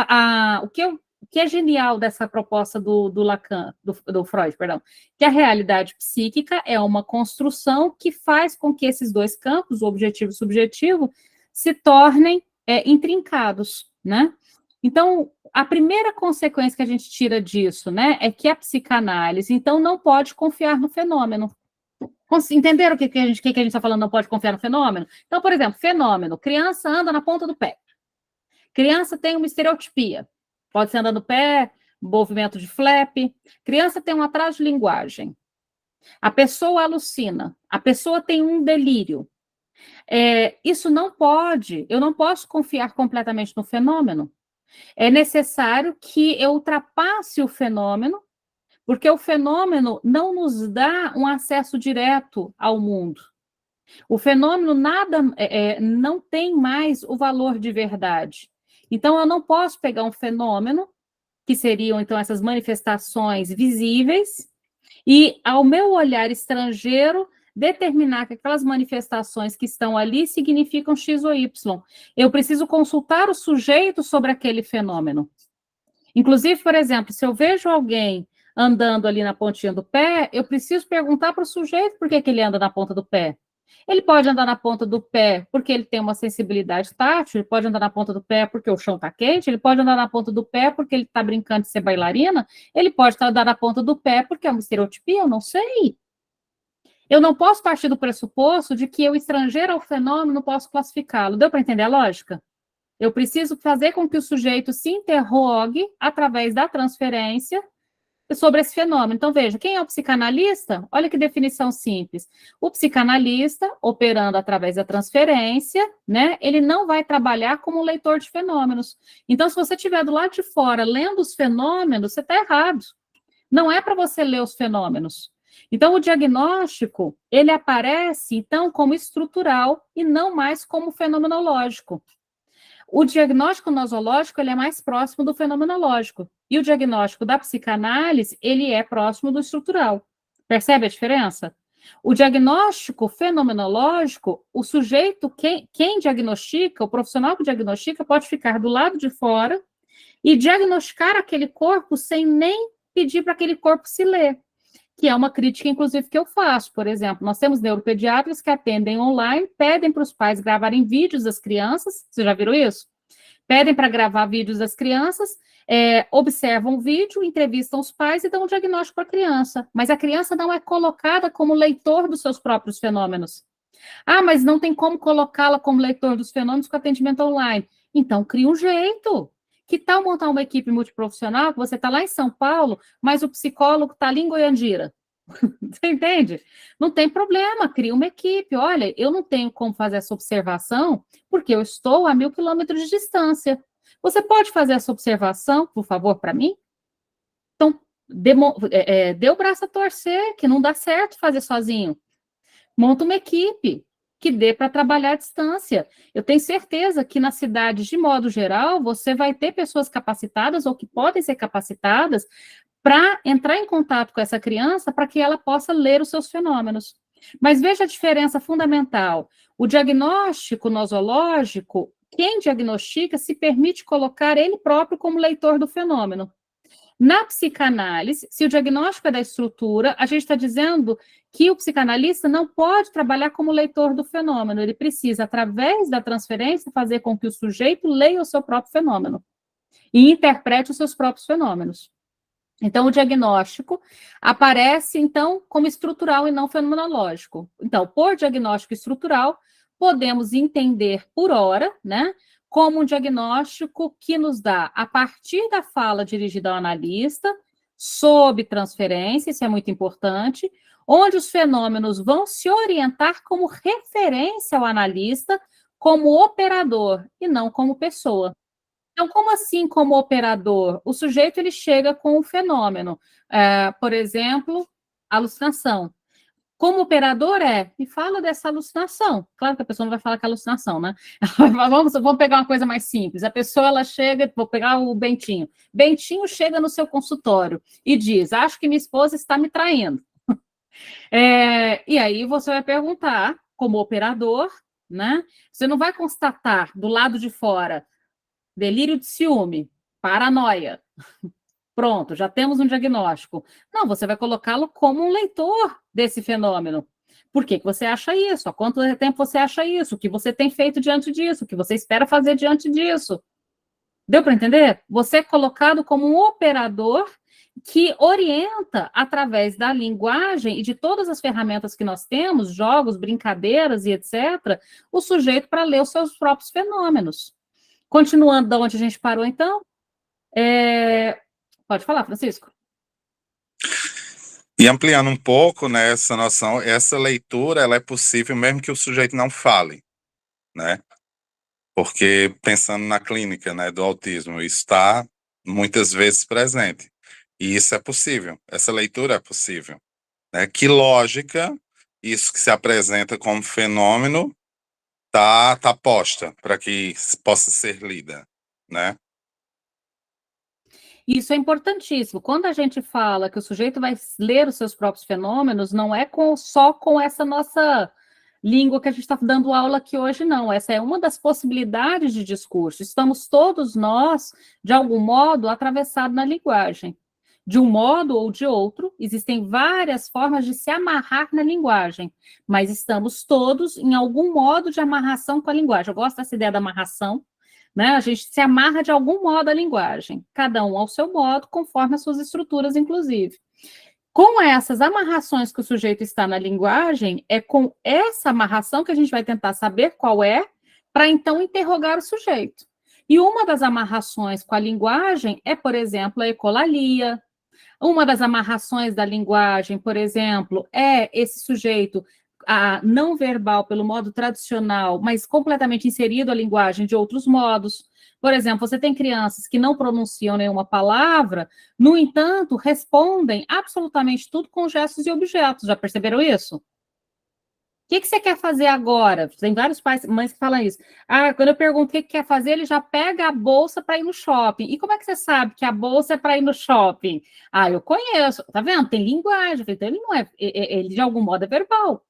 o que é genial dessa proposta do Lacan, do Freud, perdão, que a realidade psíquica é uma construção que faz com que esses dois campos, o objetivo e o subjetivo, se tornem intrincados, né? Então, a primeira consequência que a gente tira disso, né, é que a psicanálise, então, não pode confiar no fenômeno. Entenderam o que a gente está falando, não pode confiar no fenômeno? Então, por exemplo, fenômeno, criança anda na ponta do pé. Criança tem uma estereotipia. Pode ser andando no pé, movimento de flap. Criança tem um atraso de linguagem. A pessoa alucina. A pessoa tem um delírio. Isso não pode, eu não posso confiar completamente no fenômeno. É necessário que eu ultrapasse o fenômeno, porque o fenômeno não nos dá um acesso direto ao mundo. O fenômeno não tem mais o valor de verdade. Então, eu não posso pegar um fenômeno, que seriam, então, essas manifestações visíveis, e, ao meu olhar estrangeiro, determinar que aquelas manifestações que estão ali significam X ou Y. Eu preciso consultar o sujeito sobre aquele fenômeno. Inclusive, por exemplo, se eu vejo alguém andando ali na pontinha do pé, eu preciso perguntar para o sujeito por que ele anda na ponta do pé. Ele pode andar na ponta do pé porque ele tem uma sensibilidade tátil, ele pode andar na ponta do pé porque o chão está quente, ele pode andar na ponta do pé porque ele está brincando de ser bailarina, ele pode andar na ponta do pé porque é uma estereotipia, eu não sei. Eu não posso partir do pressuposto de que eu, estrangeiro ao fenômeno, não posso classificá-lo. Deu para entender a lógica? Eu preciso fazer com que o sujeito se interrogue, através da transferência, sobre esse fenômeno. Então, veja, quem é o psicanalista? Olha que definição simples. O psicanalista, operando através da transferência, né, ele não vai trabalhar como leitor de fenômenos. Então, se você estiver do lado de fora lendo os fenômenos, você está errado. Não é para você ler os fenômenos. Então, o diagnóstico, ele aparece, então, como estrutural e não mais como fenomenológico. O diagnóstico nosológico, ele é mais próximo do fenomenológico. E o diagnóstico da psicanálise, ele é próximo do estrutural. Percebe a diferença? O diagnóstico fenomenológico, o sujeito, quem diagnostica, o profissional que diagnostica, pode ficar do lado de fora e diagnosticar aquele corpo sem nem pedir para aquele corpo se ler. Que é uma crítica, inclusive, que eu faço. Por exemplo, nós temos neuropediatras que atendem online, pedem para os pais gravarem vídeos das crianças, vocês já viram isso? Pedem para gravar vídeos das crianças, observam o vídeo, entrevistam os pais e dão um diagnóstico para a criança. Mas a criança não é colocada como leitor dos seus próprios fenômenos. Ah, mas não tem como colocá-la como leitor dos fenômenos com atendimento online. Então, cria um jeito. Que tal montar uma equipe multiprofissional, que você está lá em São Paulo, mas o psicólogo está ali em Goiandira? Você entende? Não tem problema, cria uma equipe. Olha, eu não tenho como fazer essa observação, porque eu estou a 1.000 quilômetros de distância. Você pode fazer essa observação, por favor, para mim? Então, dê o braço a torcer, que não dá certo fazer sozinho. Monta uma equipe que dê para trabalhar à distância. Eu tenho certeza que nas cidades, de modo geral, você vai ter pessoas capacitadas ou que podem ser capacitadas para entrar em contato com essa criança para que ela possa ler os seus fenômenos. Mas veja a diferença fundamental. O diagnóstico nosológico, quem diagnostica se permite colocar ele próprio como leitor do fenômeno. Na psicanálise, se o diagnóstico é da estrutura, a gente está dizendo que o psicanalista não pode trabalhar como leitor do fenômeno, ele precisa, através da transferência, fazer com que o sujeito leia o seu próprio fenômeno e interprete os seus próprios fenômenos. Então, o diagnóstico aparece, então, como estrutural e não fenomenológico. Então, por diagnóstico estrutural, podemos entender por hora, né, como um diagnóstico que nos dá, a partir da fala dirigida ao analista, sob transferência, isso é muito importante, onde os fenômenos vão se orientar como referência ao analista, como operador, e não como pessoa. Então, como assim como operador? O sujeito ele chega com o fenômeno, por exemplo, alucinação. Como operador me fala dessa alucinação. Claro que a pessoa não vai falar que é alucinação, né? Vamos pegar uma coisa mais simples. A pessoa, ela chega, vou pegar o Bentinho. Bentinho chega no seu consultório e diz, acho que minha esposa está me traindo. E aí você vai perguntar, como operador, né? Você não vai constatar do lado de fora delírio de ciúme, paranoia. Pronto, já temos um diagnóstico. Não, você vai colocá-lo como um leitor desse fenômeno. Por que você acha isso? Há quanto tempo você acha isso? O que você tem feito diante disso? O que você espera fazer diante disso? Deu para entender? Você é colocado como um operador que orienta, através da linguagem e de todas as ferramentas que nós temos, jogos, brincadeiras e etc., o sujeito para ler os seus próprios fenômenos. Continuando da onde a gente parou, então, pode falar, Francisco.
E ampliando um pouco, né, essa noção, essa leitura ela é possível mesmo que o sujeito não fale, né? Porque pensando na clínica, né, do autismo, isso está muitas vezes presente. E isso é possível, essa leitura é possível. Né? Que lógica, isso que se apresenta como fenômeno, tá posta para que possa ser lida, né?
Isso é importantíssimo. Quando a gente fala que o sujeito vai ler os seus próprios fenômenos, não é só com essa nossa língua que a gente está dando aula aqui hoje, não. Essa é uma das possibilidades de discurso. Estamos todos nós, de algum modo, atravessados na linguagem. De um modo ou de outro, existem várias formas de se amarrar na linguagem, mas estamos todos em algum modo de amarração com a linguagem. Eu gosto dessa ideia da amarração, né? A gente se amarra de algum modo à linguagem, cada um ao seu modo, conforme as suas estruturas, inclusive. Com essas amarrações que o sujeito está na linguagem, é com essa amarração que a gente vai tentar saber qual é, para então interrogar o sujeito. E uma das amarrações com a linguagem é, por exemplo, a ecolalia. Uma das amarrações da linguagem, por exemplo, é esse sujeito não verbal pelo modo tradicional, mas completamente inserido a linguagem de outros modos. Por exemplo, você tem crianças que não pronunciam nenhuma palavra, no entanto, respondem absolutamente tudo com gestos e objetos. Já perceberam isso? O que você quer fazer agora? Tem vários pais, mães que falam isso. Quando eu pergunto o que quer fazer, ele já pega a bolsa para ir no shopping. E como é que você sabe que a bolsa é para ir no shopping? Eu conheço. Tá vendo? Tem linguagem. Então, ele não ele de algum modo é verbal.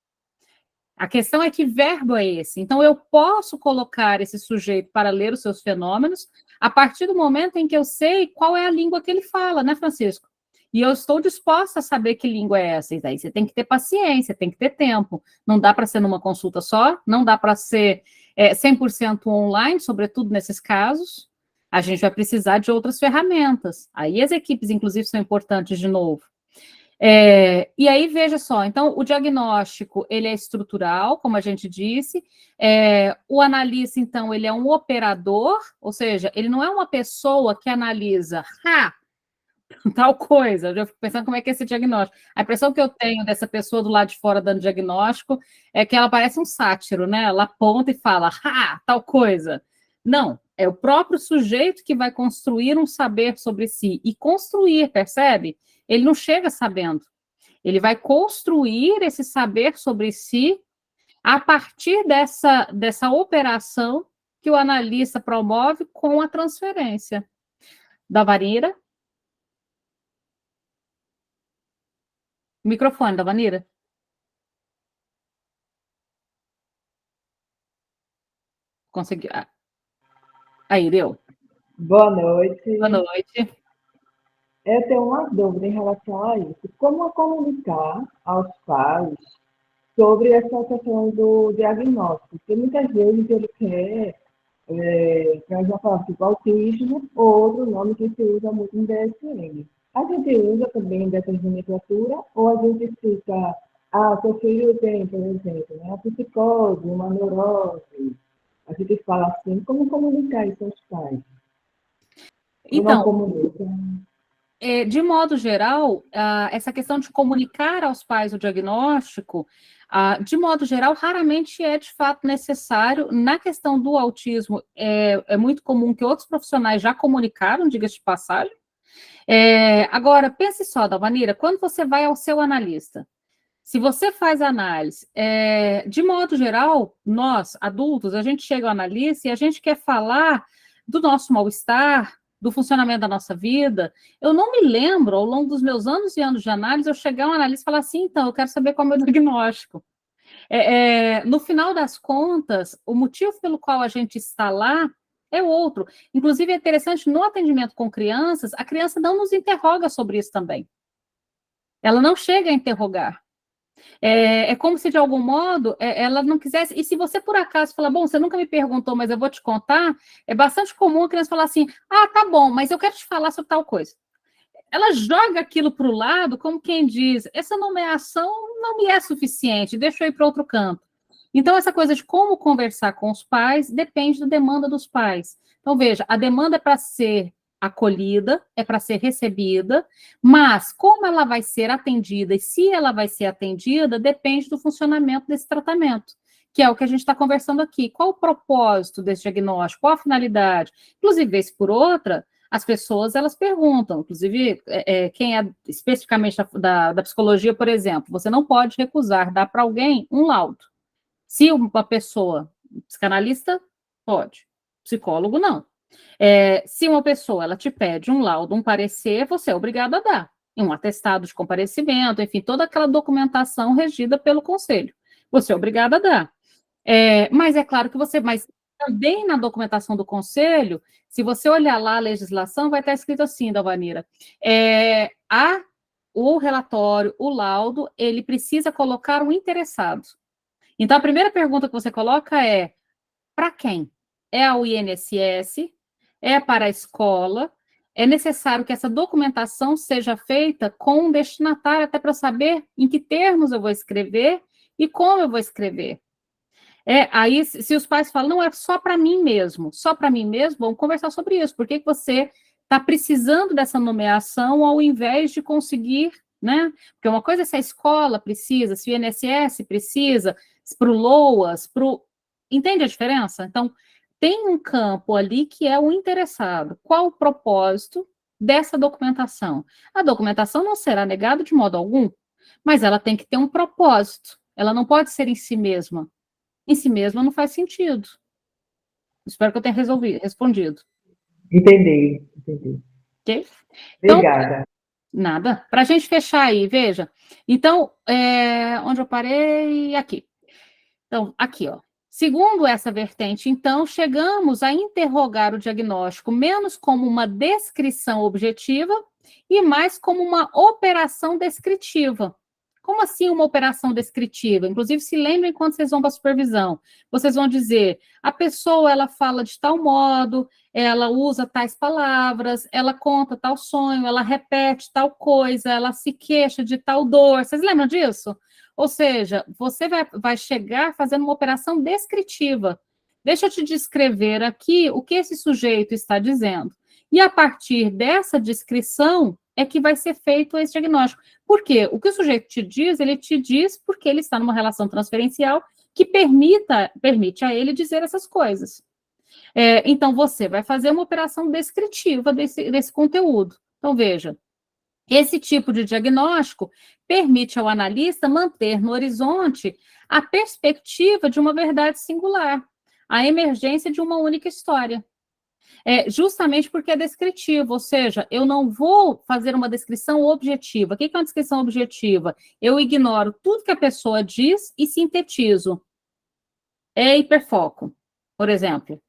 A questão é que verbo é esse. Então, eu posso colocar esse sujeito para ler os seus fenômenos a partir do momento em que eu sei qual é a língua que ele fala, né, Francisco? E eu estou disposta a saber que língua é essa. E daí você tem que ter paciência, tem que ter tempo. Não dá para ser numa consulta só, não dá para ser 100% online, sobretudo nesses casos. A gente vai precisar de outras ferramentas. Aí as equipes, inclusive, são importantes de novo. E aí, veja só, então, o diagnóstico, ele é estrutural, como a gente disse, o analista, então, ele é um operador, ou seja, ele não é uma pessoa que analisa, tal coisa, eu já fico pensando como é que é esse diagnóstico. A impressão que eu tenho dessa pessoa do lado de fora dando diagnóstico é que ela parece um sátiro, né? Ela aponta e fala, tal coisa. Não, é o próprio sujeito que vai construir um saber sobre si. E construir, percebe? Ele não chega sabendo. Ele vai construir esse saber sobre si a partir dessa operação que o analista promove com a transferência. Davanira? Microfone, Davanira. Consegui. Aí, deu.
Boa noite.
Boa noite.
Eu tenho uma dúvida em relação a isso. Como comunicar aos pais sobre essa questão do diagnóstico? Porque muitas vezes ele quer, nós já falamos tipo autismo, ou outro nome que se usa muito no DSM. A gente usa também dessas nomenclatura, ou a gente fica, seu filho tem, por exemplo, né, a psicose, uma neurose, A gente fala assim, como comunicar isso aos pais? Ou não
Então,
comunica?
de modo geral, essa questão de comunicar aos pais o diagnóstico, de modo geral, raramente é de fato necessário. Na questão do autismo, é muito comum que outros profissionais já comunicaram, diga-se de passagem. Agora, pense só, Dalvanira, quando você vai ao seu analista, se você faz análise, de modo geral, nós, adultos, a gente chega ao analista e a gente quer falar do nosso mal-estar, do funcionamento da nossa vida. Eu não me lembro, ao longo dos meus anos e anos de análise, eu chegar a um analista e falar assim, então, eu quero saber qual é o meu diagnóstico. No final das contas, o motivo pelo qual a gente está lá é outro. Inclusive, é interessante, no atendimento com crianças, a criança não nos interroga sobre isso também. Ela não chega a interrogar. É como se, de algum modo, ela não quisesse... E se você, por acaso, falar, bom, você nunca me perguntou, mas eu vou te contar, é bastante comum a criança falar assim, tá bom, mas eu quero te falar sobre tal coisa. Ela joga aquilo para o lado, como quem diz, essa nomeação não me é suficiente, deixa eu ir para outro canto. Então, essa coisa de como conversar com os pais depende da demanda dos pais. Então, veja, a demanda é para ser acolhida, é para ser recebida, mas como ela vai ser atendida e se ela vai ser atendida depende do funcionamento desse tratamento, que é o que a gente está conversando aqui. Qual o propósito desse diagnóstico? Qual a finalidade? Inclusive, vez por outra, as pessoas, elas perguntam, inclusive, quem é especificamente da psicologia, por exemplo, você não pode recusar dar para alguém um laudo. Se uma pessoa, psicanalista, pode, psicólogo, não. Se uma pessoa, ela te pede um laudo, um parecer, você é obrigado a dar. Um atestado de comparecimento, enfim, toda aquela documentação regida pelo conselho. Você é obrigado a dar. Mas é claro que mas também na documentação do conselho, se você olhar lá a legislação, vai estar escrito assim, Dalvanira, o relatório, o laudo, ele precisa colocar o interessado. Então, a primeira pergunta que você coloca é, para quem? É ao INSS? É para a escola? É necessário que essa documentação seja feita com um destinatário, até para saber em que termos eu vou escrever e como eu vou escrever. Aí, se os pais falam, não, é só para mim mesmo, vamos conversar sobre isso. Por que você está precisando dessa nomeação ao invés de conseguir, né? Porque uma coisa é se a escola precisa, se o INSS precisa, para o LOAS, entende a diferença? Então, tem um campo ali que é o interessado. Qual o propósito dessa documentação? A documentação não será negada de modo algum, mas ela tem que ter um propósito. Ela não pode ser em si mesma. Em si mesma não faz sentido. Espero que eu tenha respondido.
Entendi.
Ok? Então,
Obrigada.
nada. Para a gente fechar aí, veja. Então, onde eu parei? Aqui. Então, aqui, ó. Segundo essa vertente, então, chegamos a interrogar o diagnóstico menos como uma descrição objetiva e mais como uma operação descritiva. Como assim uma operação descritiva? Inclusive, se lembrem quando vocês vão para a supervisão. Vocês vão dizer, a pessoa, ela fala de tal modo, ela usa tais palavras, ela conta tal sonho, ela repete tal coisa, ela se queixa de tal dor. Vocês lembram disso? Ou seja, você vai chegar fazendo uma operação descritiva. Deixa eu te descrever aqui o que esse sujeito está dizendo. E a partir dessa descrição é que vai ser feito esse diagnóstico. Por quê? O que o sujeito te diz, ele te diz porque ele está numa relação transferencial que permite a ele dizer essas coisas. Então, você vai fazer uma operação descritiva desse conteúdo. Então, veja, esse tipo de diagnóstico permite ao analista manter no horizonte a perspectiva de uma verdade singular, a emergência de uma única história. Justamente porque é descritivo, ou seja, eu não vou fazer uma descrição objetiva. O que é uma descrição objetiva? Eu ignoro tudo que a pessoa diz e sintetizo. Hiperfoco, por exemplo.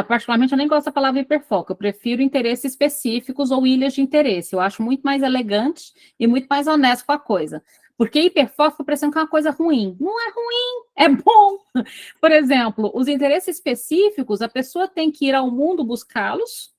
Particularmente, eu nem gosto da palavra hiperfoco, eu prefiro interesses específicos ou ilhas de interesse. Eu acho muito mais elegante e muito mais honesto com a coisa. Porque hiperfoco fica parecendo que é uma coisa ruim. Não é ruim, é bom. Por exemplo, os interesses específicos, a pessoa tem que ir ao mundo buscá-los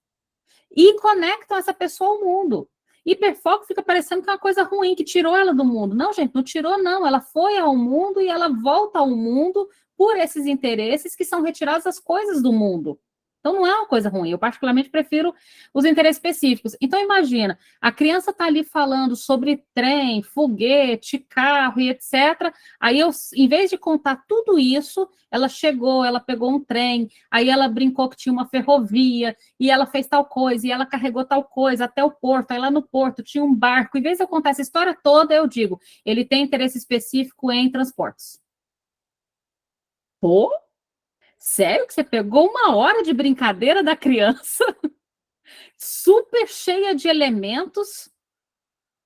e conectam essa pessoa ao mundo. Hiperfoco fica parecendo que é uma coisa ruim, que tirou ela do mundo. Não, gente, não tirou, não. Ela foi ao mundo e ela volta ao mundo por esses interesses que são retirados das coisas do mundo. Então, não é uma coisa ruim. Eu, particularmente, prefiro os interesses específicos. Então, imagina, a criança está ali falando sobre trem, foguete, carro e etc. Aí, em vez de contar tudo isso, ela chegou, ela pegou um trem, aí ela brincou que tinha uma ferrovia, e ela fez tal coisa, e ela carregou tal coisa até o porto. Aí, lá no porto, tinha um barco. Em vez de eu contar essa história toda, eu digo, ele tem interesse específico em transportes. Pô? Sério que você pegou 1 hora de brincadeira da criança, super cheia de elementos,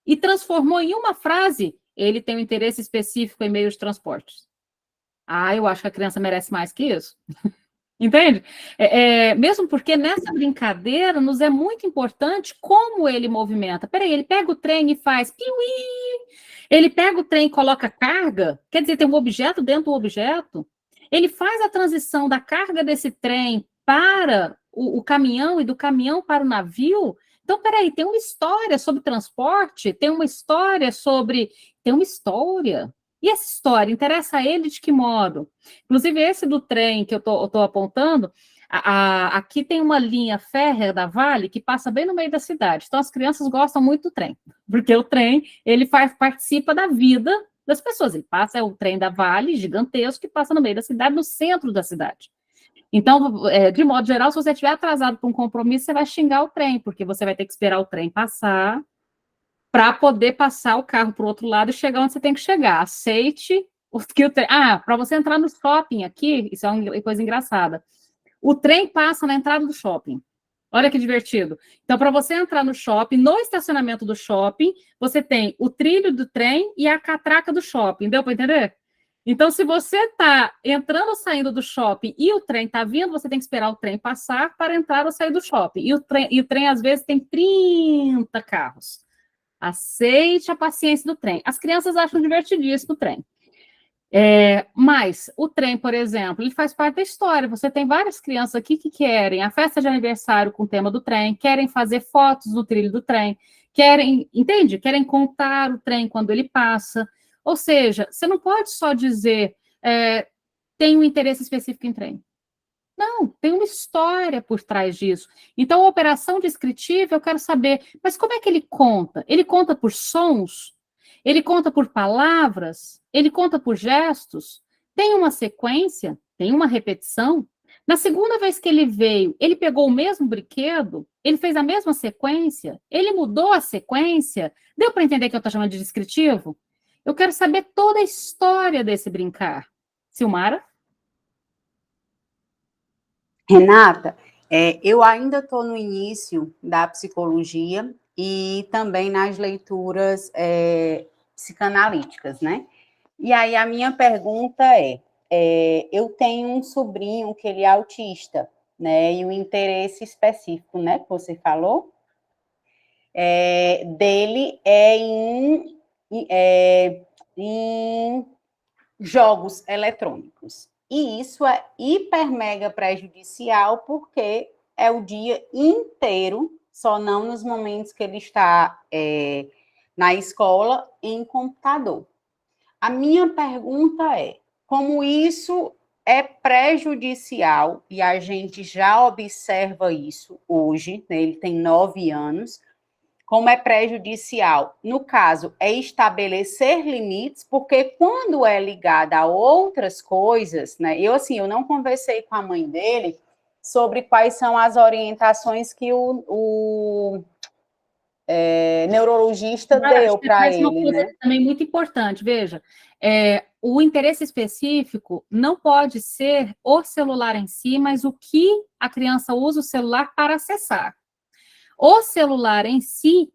e transformou em uma frase? Ele tem um interesse específico em meios de transporte. Ah, eu acho que a criança merece mais que isso. Entende? Mesmo porque nessa brincadeira nos é muito importante como ele movimenta. Peraí, ele pega o trem e faz piuí. Ele pega o trem e coloca carga. Quer dizer, tem um objeto dentro do objeto. Ele faz a transição da carga desse trem para o caminhão e do caminhão para o navio. Então, peraí, tem uma história sobre transporte, tem uma história sobre... Tem uma história. E essa história interessa a ele de que modo? Inclusive, esse do trem que eu estou apontando, aqui tem uma linha férrea da Vale que passa bem no meio da cidade. Então, as crianças gostam muito do trem, porque o trem, ele participa da vida das pessoas. Ele passa, é o trem da Vale, gigantesco, que passa no meio da cidade, no centro da cidade. Então, de modo geral, se você estiver atrasado para um compromisso, você vai xingar o trem, porque você vai ter que esperar o trem passar para poder passar o carro para o outro lado e chegar onde você tem que chegar. Aceite que o trem... para você entrar no shopping aqui, isso é uma coisa engraçada. O trem passa na entrada do shopping. Olha que divertido. Então, para você entrar no shopping, no estacionamento do shopping, você tem o trilho do trem e a catraca do shopping. Deu para entender? Então, se você está entrando ou saindo do shopping e o trem está vindo, você tem que esperar o trem passar para entrar ou sair do shopping. E o trem às vezes, tem 30 carros. Aceite a paciência do trem. As crianças acham divertidíssimo o trem. Mas o trem, por exemplo, ele faz parte da história. Você tem várias crianças aqui que querem a festa de aniversário com o tema do trem, querem fazer fotos do trilho do trem, entende? Querem contar o trem quando ele passa. Ou seja, você não pode só dizer tem um interesse específico em trem. Não, tem uma história por trás disso. Então, a operação descritiva, eu quero saber, mas como é que ele conta? Ele conta por sons? Ele conta por palavras? Ele conta por gestos? Tem uma sequência? Tem uma repetição? Na segunda vez que ele veio, ele pegou o mesmo brinquedo? Ele fez a mesma sequência? Ele mudou a sequência? Deu para entender que eu estou chamando de descritivo? Eu quero saber toda a história desse brincar. Silmara?
Renata, eu ainda estou no início da psicologia e também nas leituras psicanalíticas, né? E aí a minha pergunta eu tenho um sobrinho que ele é autista, né? E o interesse específico, né, que você falou, dele em jogos eletrônicos. E isso é hiper mega prejudicial porque é o dia inteiro, só não nos momentos que ele está na escola, em computador. A minha pergunta como isso é prejudicial, e a gente já observa isso hoje, né, ele tem 9 anos, como é prejudicial? No caso, é estabelecer limites, porque quando é ligada a outras coisas, né? Eu não conversei com a mãe dele sobre quais são as orientações que o neurologista deu para ele. Uma coisa
também muito importante, veja, o interesse específico não pode ser o celular em si, mas o que a criança usa o celular para acessar. O celular em si,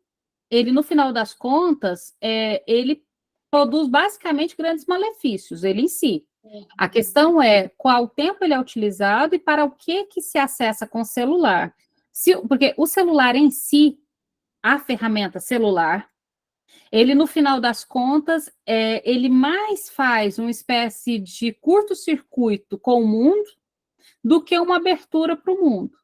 ele, no final das contas, ele produz basicamente grandes malefícios, ele em si. A questão é qual tempo ele é utilizado e para o que se acessa com o celular. Porque o celular em si, a ferramenta celular, ele, no final das contas, ele mais faz uma espécie de curto-circuito com o mundo do que uma abertura para o mundo.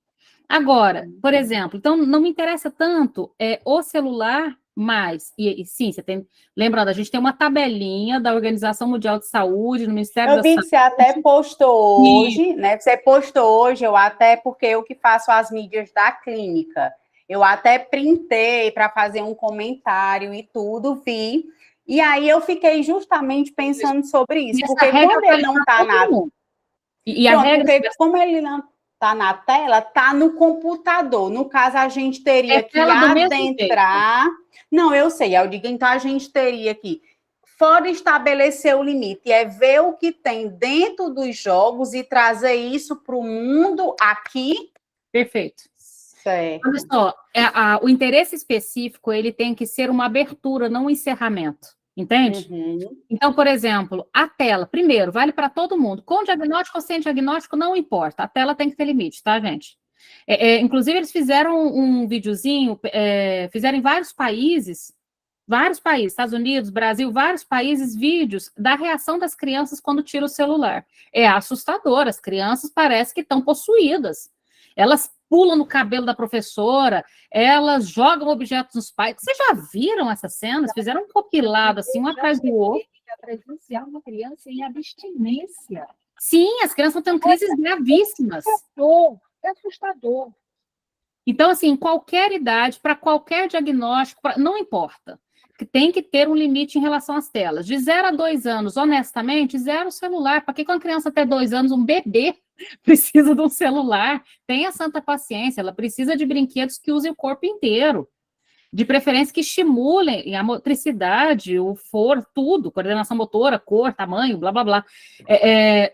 Agora, por exemplo, então não me interessa tanto o celular Mas, e sim, você tem. Lembrando, a gente tem uma tabelinha da Organização Mundial de Saúde, no Ministério da
Eu vi que
Saúde.
você até postou hoje, né? Você postou hoje, porque eu que faço as mídias da clínica. Eu até printei para fazer um comentário e tudo, vi. E aí eu fiquei justamente pensando sobre isso,
E essa
porque
regra
quando ele
vale
não
para
está
todo
na
mundo. E a
Pronto,
regra
porque como ele não está na tela, está no computador. No caso, a gente teria
é
que
tela do mesmo jeito.
adentrar. Não, eu sei, eu digo, então a gente teria que, fora estabelecer o limite, é ver o que tem dentro dos jogos e trazer isso para o mundo aqui.
Perfeito.
Certo.
Olha só, o interesse específico, ele tem que ser uma abertura, não um encerramento. Entende?
Uhum.
Então, por exemplo, a tela, primeiro, vale para todo mundo. Com diagnóstico ou sem diagnóstico, não importa. A tela tem que ter limite, tá, gente? Inclusive, eles fizeram um videozinho, fizeram em vários países, Estados Unidos, Brasil, vários países, vídeos da reação das crianças quando tira o celular. É assustador, as crianças parecem que estão possuídas. Elas pulam no cabelo da professora, elas jogam objetos nos pais. Vocês já viram essas cenas? Fizeram um compilado, assim, um atrás do outro.
Presenciar uma criança em abstinência.
Sim, as crianças estão tendo crises gravíssimas.
É assustador.
Então, assim, em qualquer idade, para qualquer diagnóstico, não importa. Tem que ter um limite em relação às telas. De 0 a 2 anos, honestamente, 0 celular. Para que com a criança até 2 anos, um bebê precisa de um celular? Tenha santa paciência, ela precisa de brinquedos que usem o corpo inteiro. De preferência que estimulem a motricidade, o foro, tudo, coordenação motora, cor, tamanho, blá, blá, blá.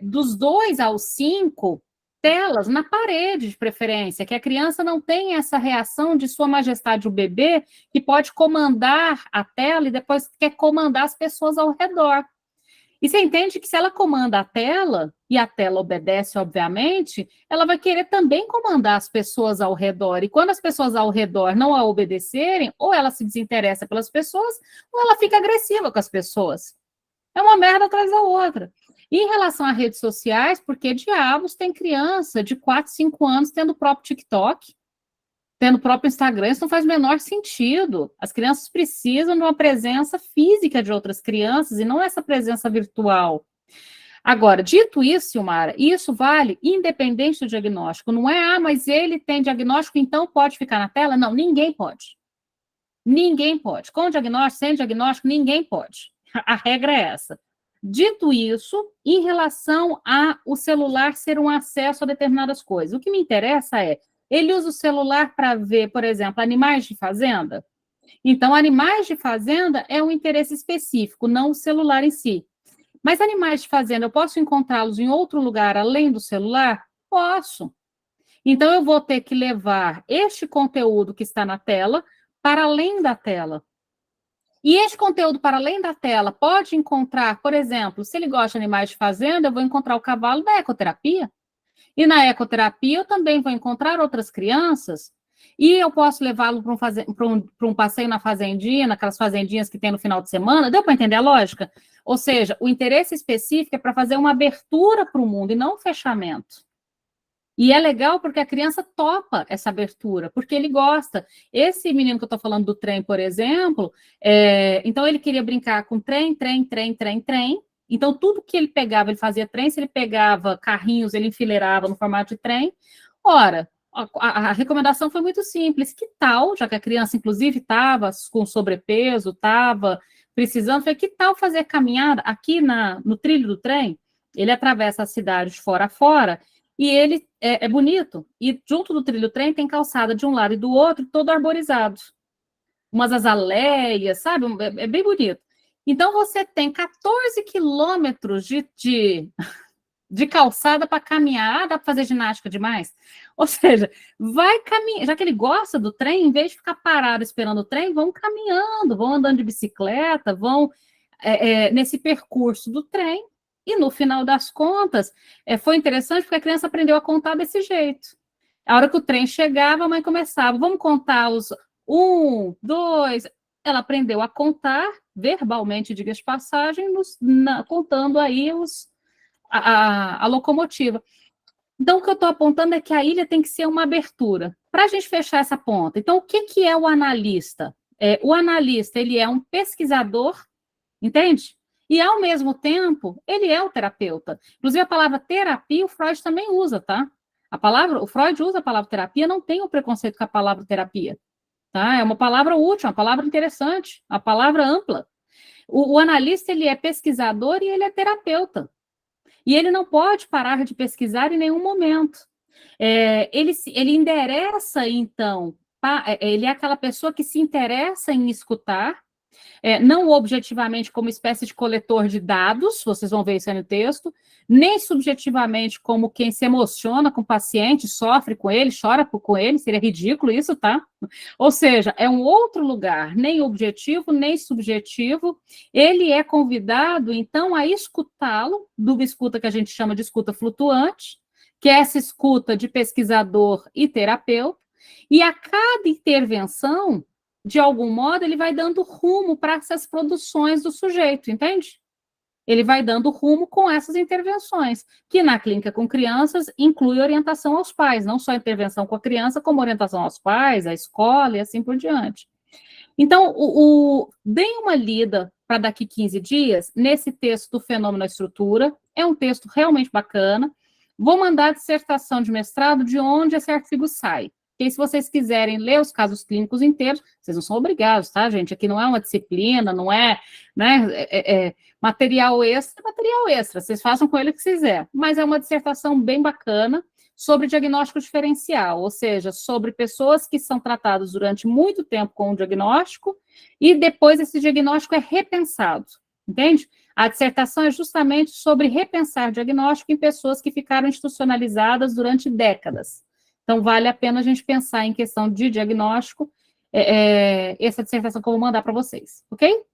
Dos 2 aos 5, telas na parede, de preferência, que a criança não tenha essa reação de Sua Majestade o bebê, que pode comandar a tela e depois quer comandar as pessoas ao redor. E você entende que se ela comanda a tela, e a tela obedece, obviamente, ela vai querer também comandar as pessoas ao redor. E quando as pessoas ao redor não a obedecerem, ou ela se desinteressa pelas pessoas, ou ela fica agressiva com as pessoas. É uma merda atrás da outra. E em relação a redes sociais, porque diabos tem criança de 4, 5 anos tendo o próprio TikTok, tendo o próprio Instagram, isso não faz o menor sentido. As crianças precisam de uma presença física de outras crianças e não essa presença virtual. Agora, dito isso, Silmara, isso vale independente do diagnóstico. Não é, mas ele tem diagnóstico, então pode ficar na tela? Não, ninguém pode. Ninguém pode. Com diagnóstico, sem diagnóstico, ninguém pode. A regra é essa. Dito isso, em relação ao celular ser um acesso a determinadas coisas, o que me interessa é, ele usa o celular para ver, por exemplo, animais de fazenda? Então, animais de fazenda é um interesse específico, não o celular em si. Mas animais de fazenda, eu posso encontrá-los em outro lugar além do celular? Posso. Então, eu vou ter que levar este conteúdo que está na tela para além da tela. E esse conteúdo para além da tela pode encontrar, por exemplo, se ele gosta de animais de fazenda, eu vou encontrar o cavalo da ecoterapia. E na ecoterapia eu também vou encontrar outras crianças e eu posso levá-lo para um passeio na fazendinha, naquelas fazendinhas que tem no final de semana. Deu para entender a lógica? Ou seja, o interesse específico é para fazer uma abertura para o mundo e não um fechamento. E é legal porque a criança topa essa abertura, porque ele gosta. Esse menino que eu estou falando do trem, por exemplo, então ele queria brincar com trem. Então, tudo que ele pegava, ele fazia trem. Se ele pegava carrinhos, ele enfileirava no formato de trem. Ora, a recomendação foi muito simples. Que tal, já que a criança, inclusive, estava com sobrepeso, estava precisando, foi que tal fazer caminhada aqui no trilho do trem? Ele atravessa a cidade de fora a fora, e ele é bonito. E junto do trilho do trem tem calçada de um lado e do outro, todo arborizado. Umas azaleias, sabe? É bem bonito. Então, você tem 14 quilômetros de calçada para caminhar. Dá para fazer ginástica demais? Ou seja, vai caminhar. Já que ele gosta do trem, em vez de ficar parado esperando o trem, vão caminhando, vão andando de bicicleta, vão nesse percurso do trem. E no final das contas, foi interessante porque a criança aprendeu a contar desse jeito. A hora que o trem chegava, a mãe começava, vamos contar os 1, 2... Ela aprendeu a contar verbalmente, diga-se de passagem, contando aí a locomotiva. Então, o que eu estou apontando é que a ilha tem que ser uma abertura. Para a gente fechar essa ponta, então, o que é o analista? o analista, ele é um pesquisador, entende? E, ao mesmo tempo, ele é o terapeuta. Inclusive, a palavra terapia, o Freud também usa, tá? O Freud usa a palavra terapia, não tem um preconceito com a palavra terapia, tá? É uma palavra útil, uma palavra interessante, uma palavra ampla. O analista, ele é pesquisador e ele é terapeuta. E ele não pode parar de pesquisar em nenhum momento. Ele endereça, então, ele é aquela pessoa que se interessa em escutar, não objetivamente como espécie de coletor de dados, vocês vão ver isso aí no texto, nem subjetivamente como quem se emociona com o paciente, sofre com ele, chora com ele, seria ridículo isso, tá? Ou seja, é um outro lugar, nem objetivo, nem subjetivo, ele é convidado, então, a escutá-lo, de uma escuta que a gente chama de escuta flutuante, que é essa escuta de pesquisador e terapeuta, e a cada intervenção, de algum modo, ele vai dando rumo para essas produções do sujeito, entende? Ele vai dando rumo com essas intervenções, que na clínica com crianças inclui orientação aos pais, não só intervenção com a criança, como orientação aos pais, à escola e assim por diante. Então, deem uma lida para daqui 15 dias nesse texto do Fenômeno da Estrutura, é um texto realmente bacana. Vou mandar a dissertação de mestrado de onde esse artigo sai. E se vocês quiserem ler os casos clínicos inteiros, vocês não são obrigados, tá, gente? Aqui não é uma disciplina, não é, né, material extra, vocês façam com ele o que quiser. Mas é uma dissertação bem bacana sobre diagnóstico diferencial, ou seja, sobre pessoas que são tratadas durante muito tempo com um diagnóstico e depois esse diagnóstico é repensado, entende? A dissertação é justamente sobre repensar diagnóstico em pessoas que ficaram institucionalizadas durante décadas. Então, vale a pena a gente pensar em questão de diagnóstico, essa dissertação que eu vou mandar para vocês, ok?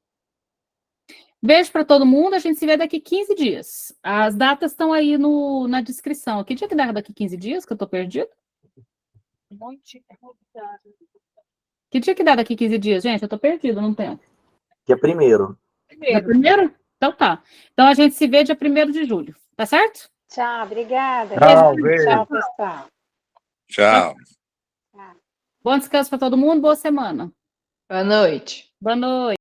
Beijo para todo mundo, a gente se vê daqui 15 dias. As datas estão aí na descrição. Que dia que dá daqui 15 dias, que eu estou perdido? Que dia que dá daqui 15 dias, gente? Eu estou perdido, não tem.
Dia 1º.
Dia 1º? Então tá. Então a gente se vê dia 1º de julho, tá certo?
Tchau, obrigada.
Tchau, beijo.
Tchau, pessoal.
Tchau.
Bom descanso para todo mundo, boa semana.
Boa noite.
Boa noite.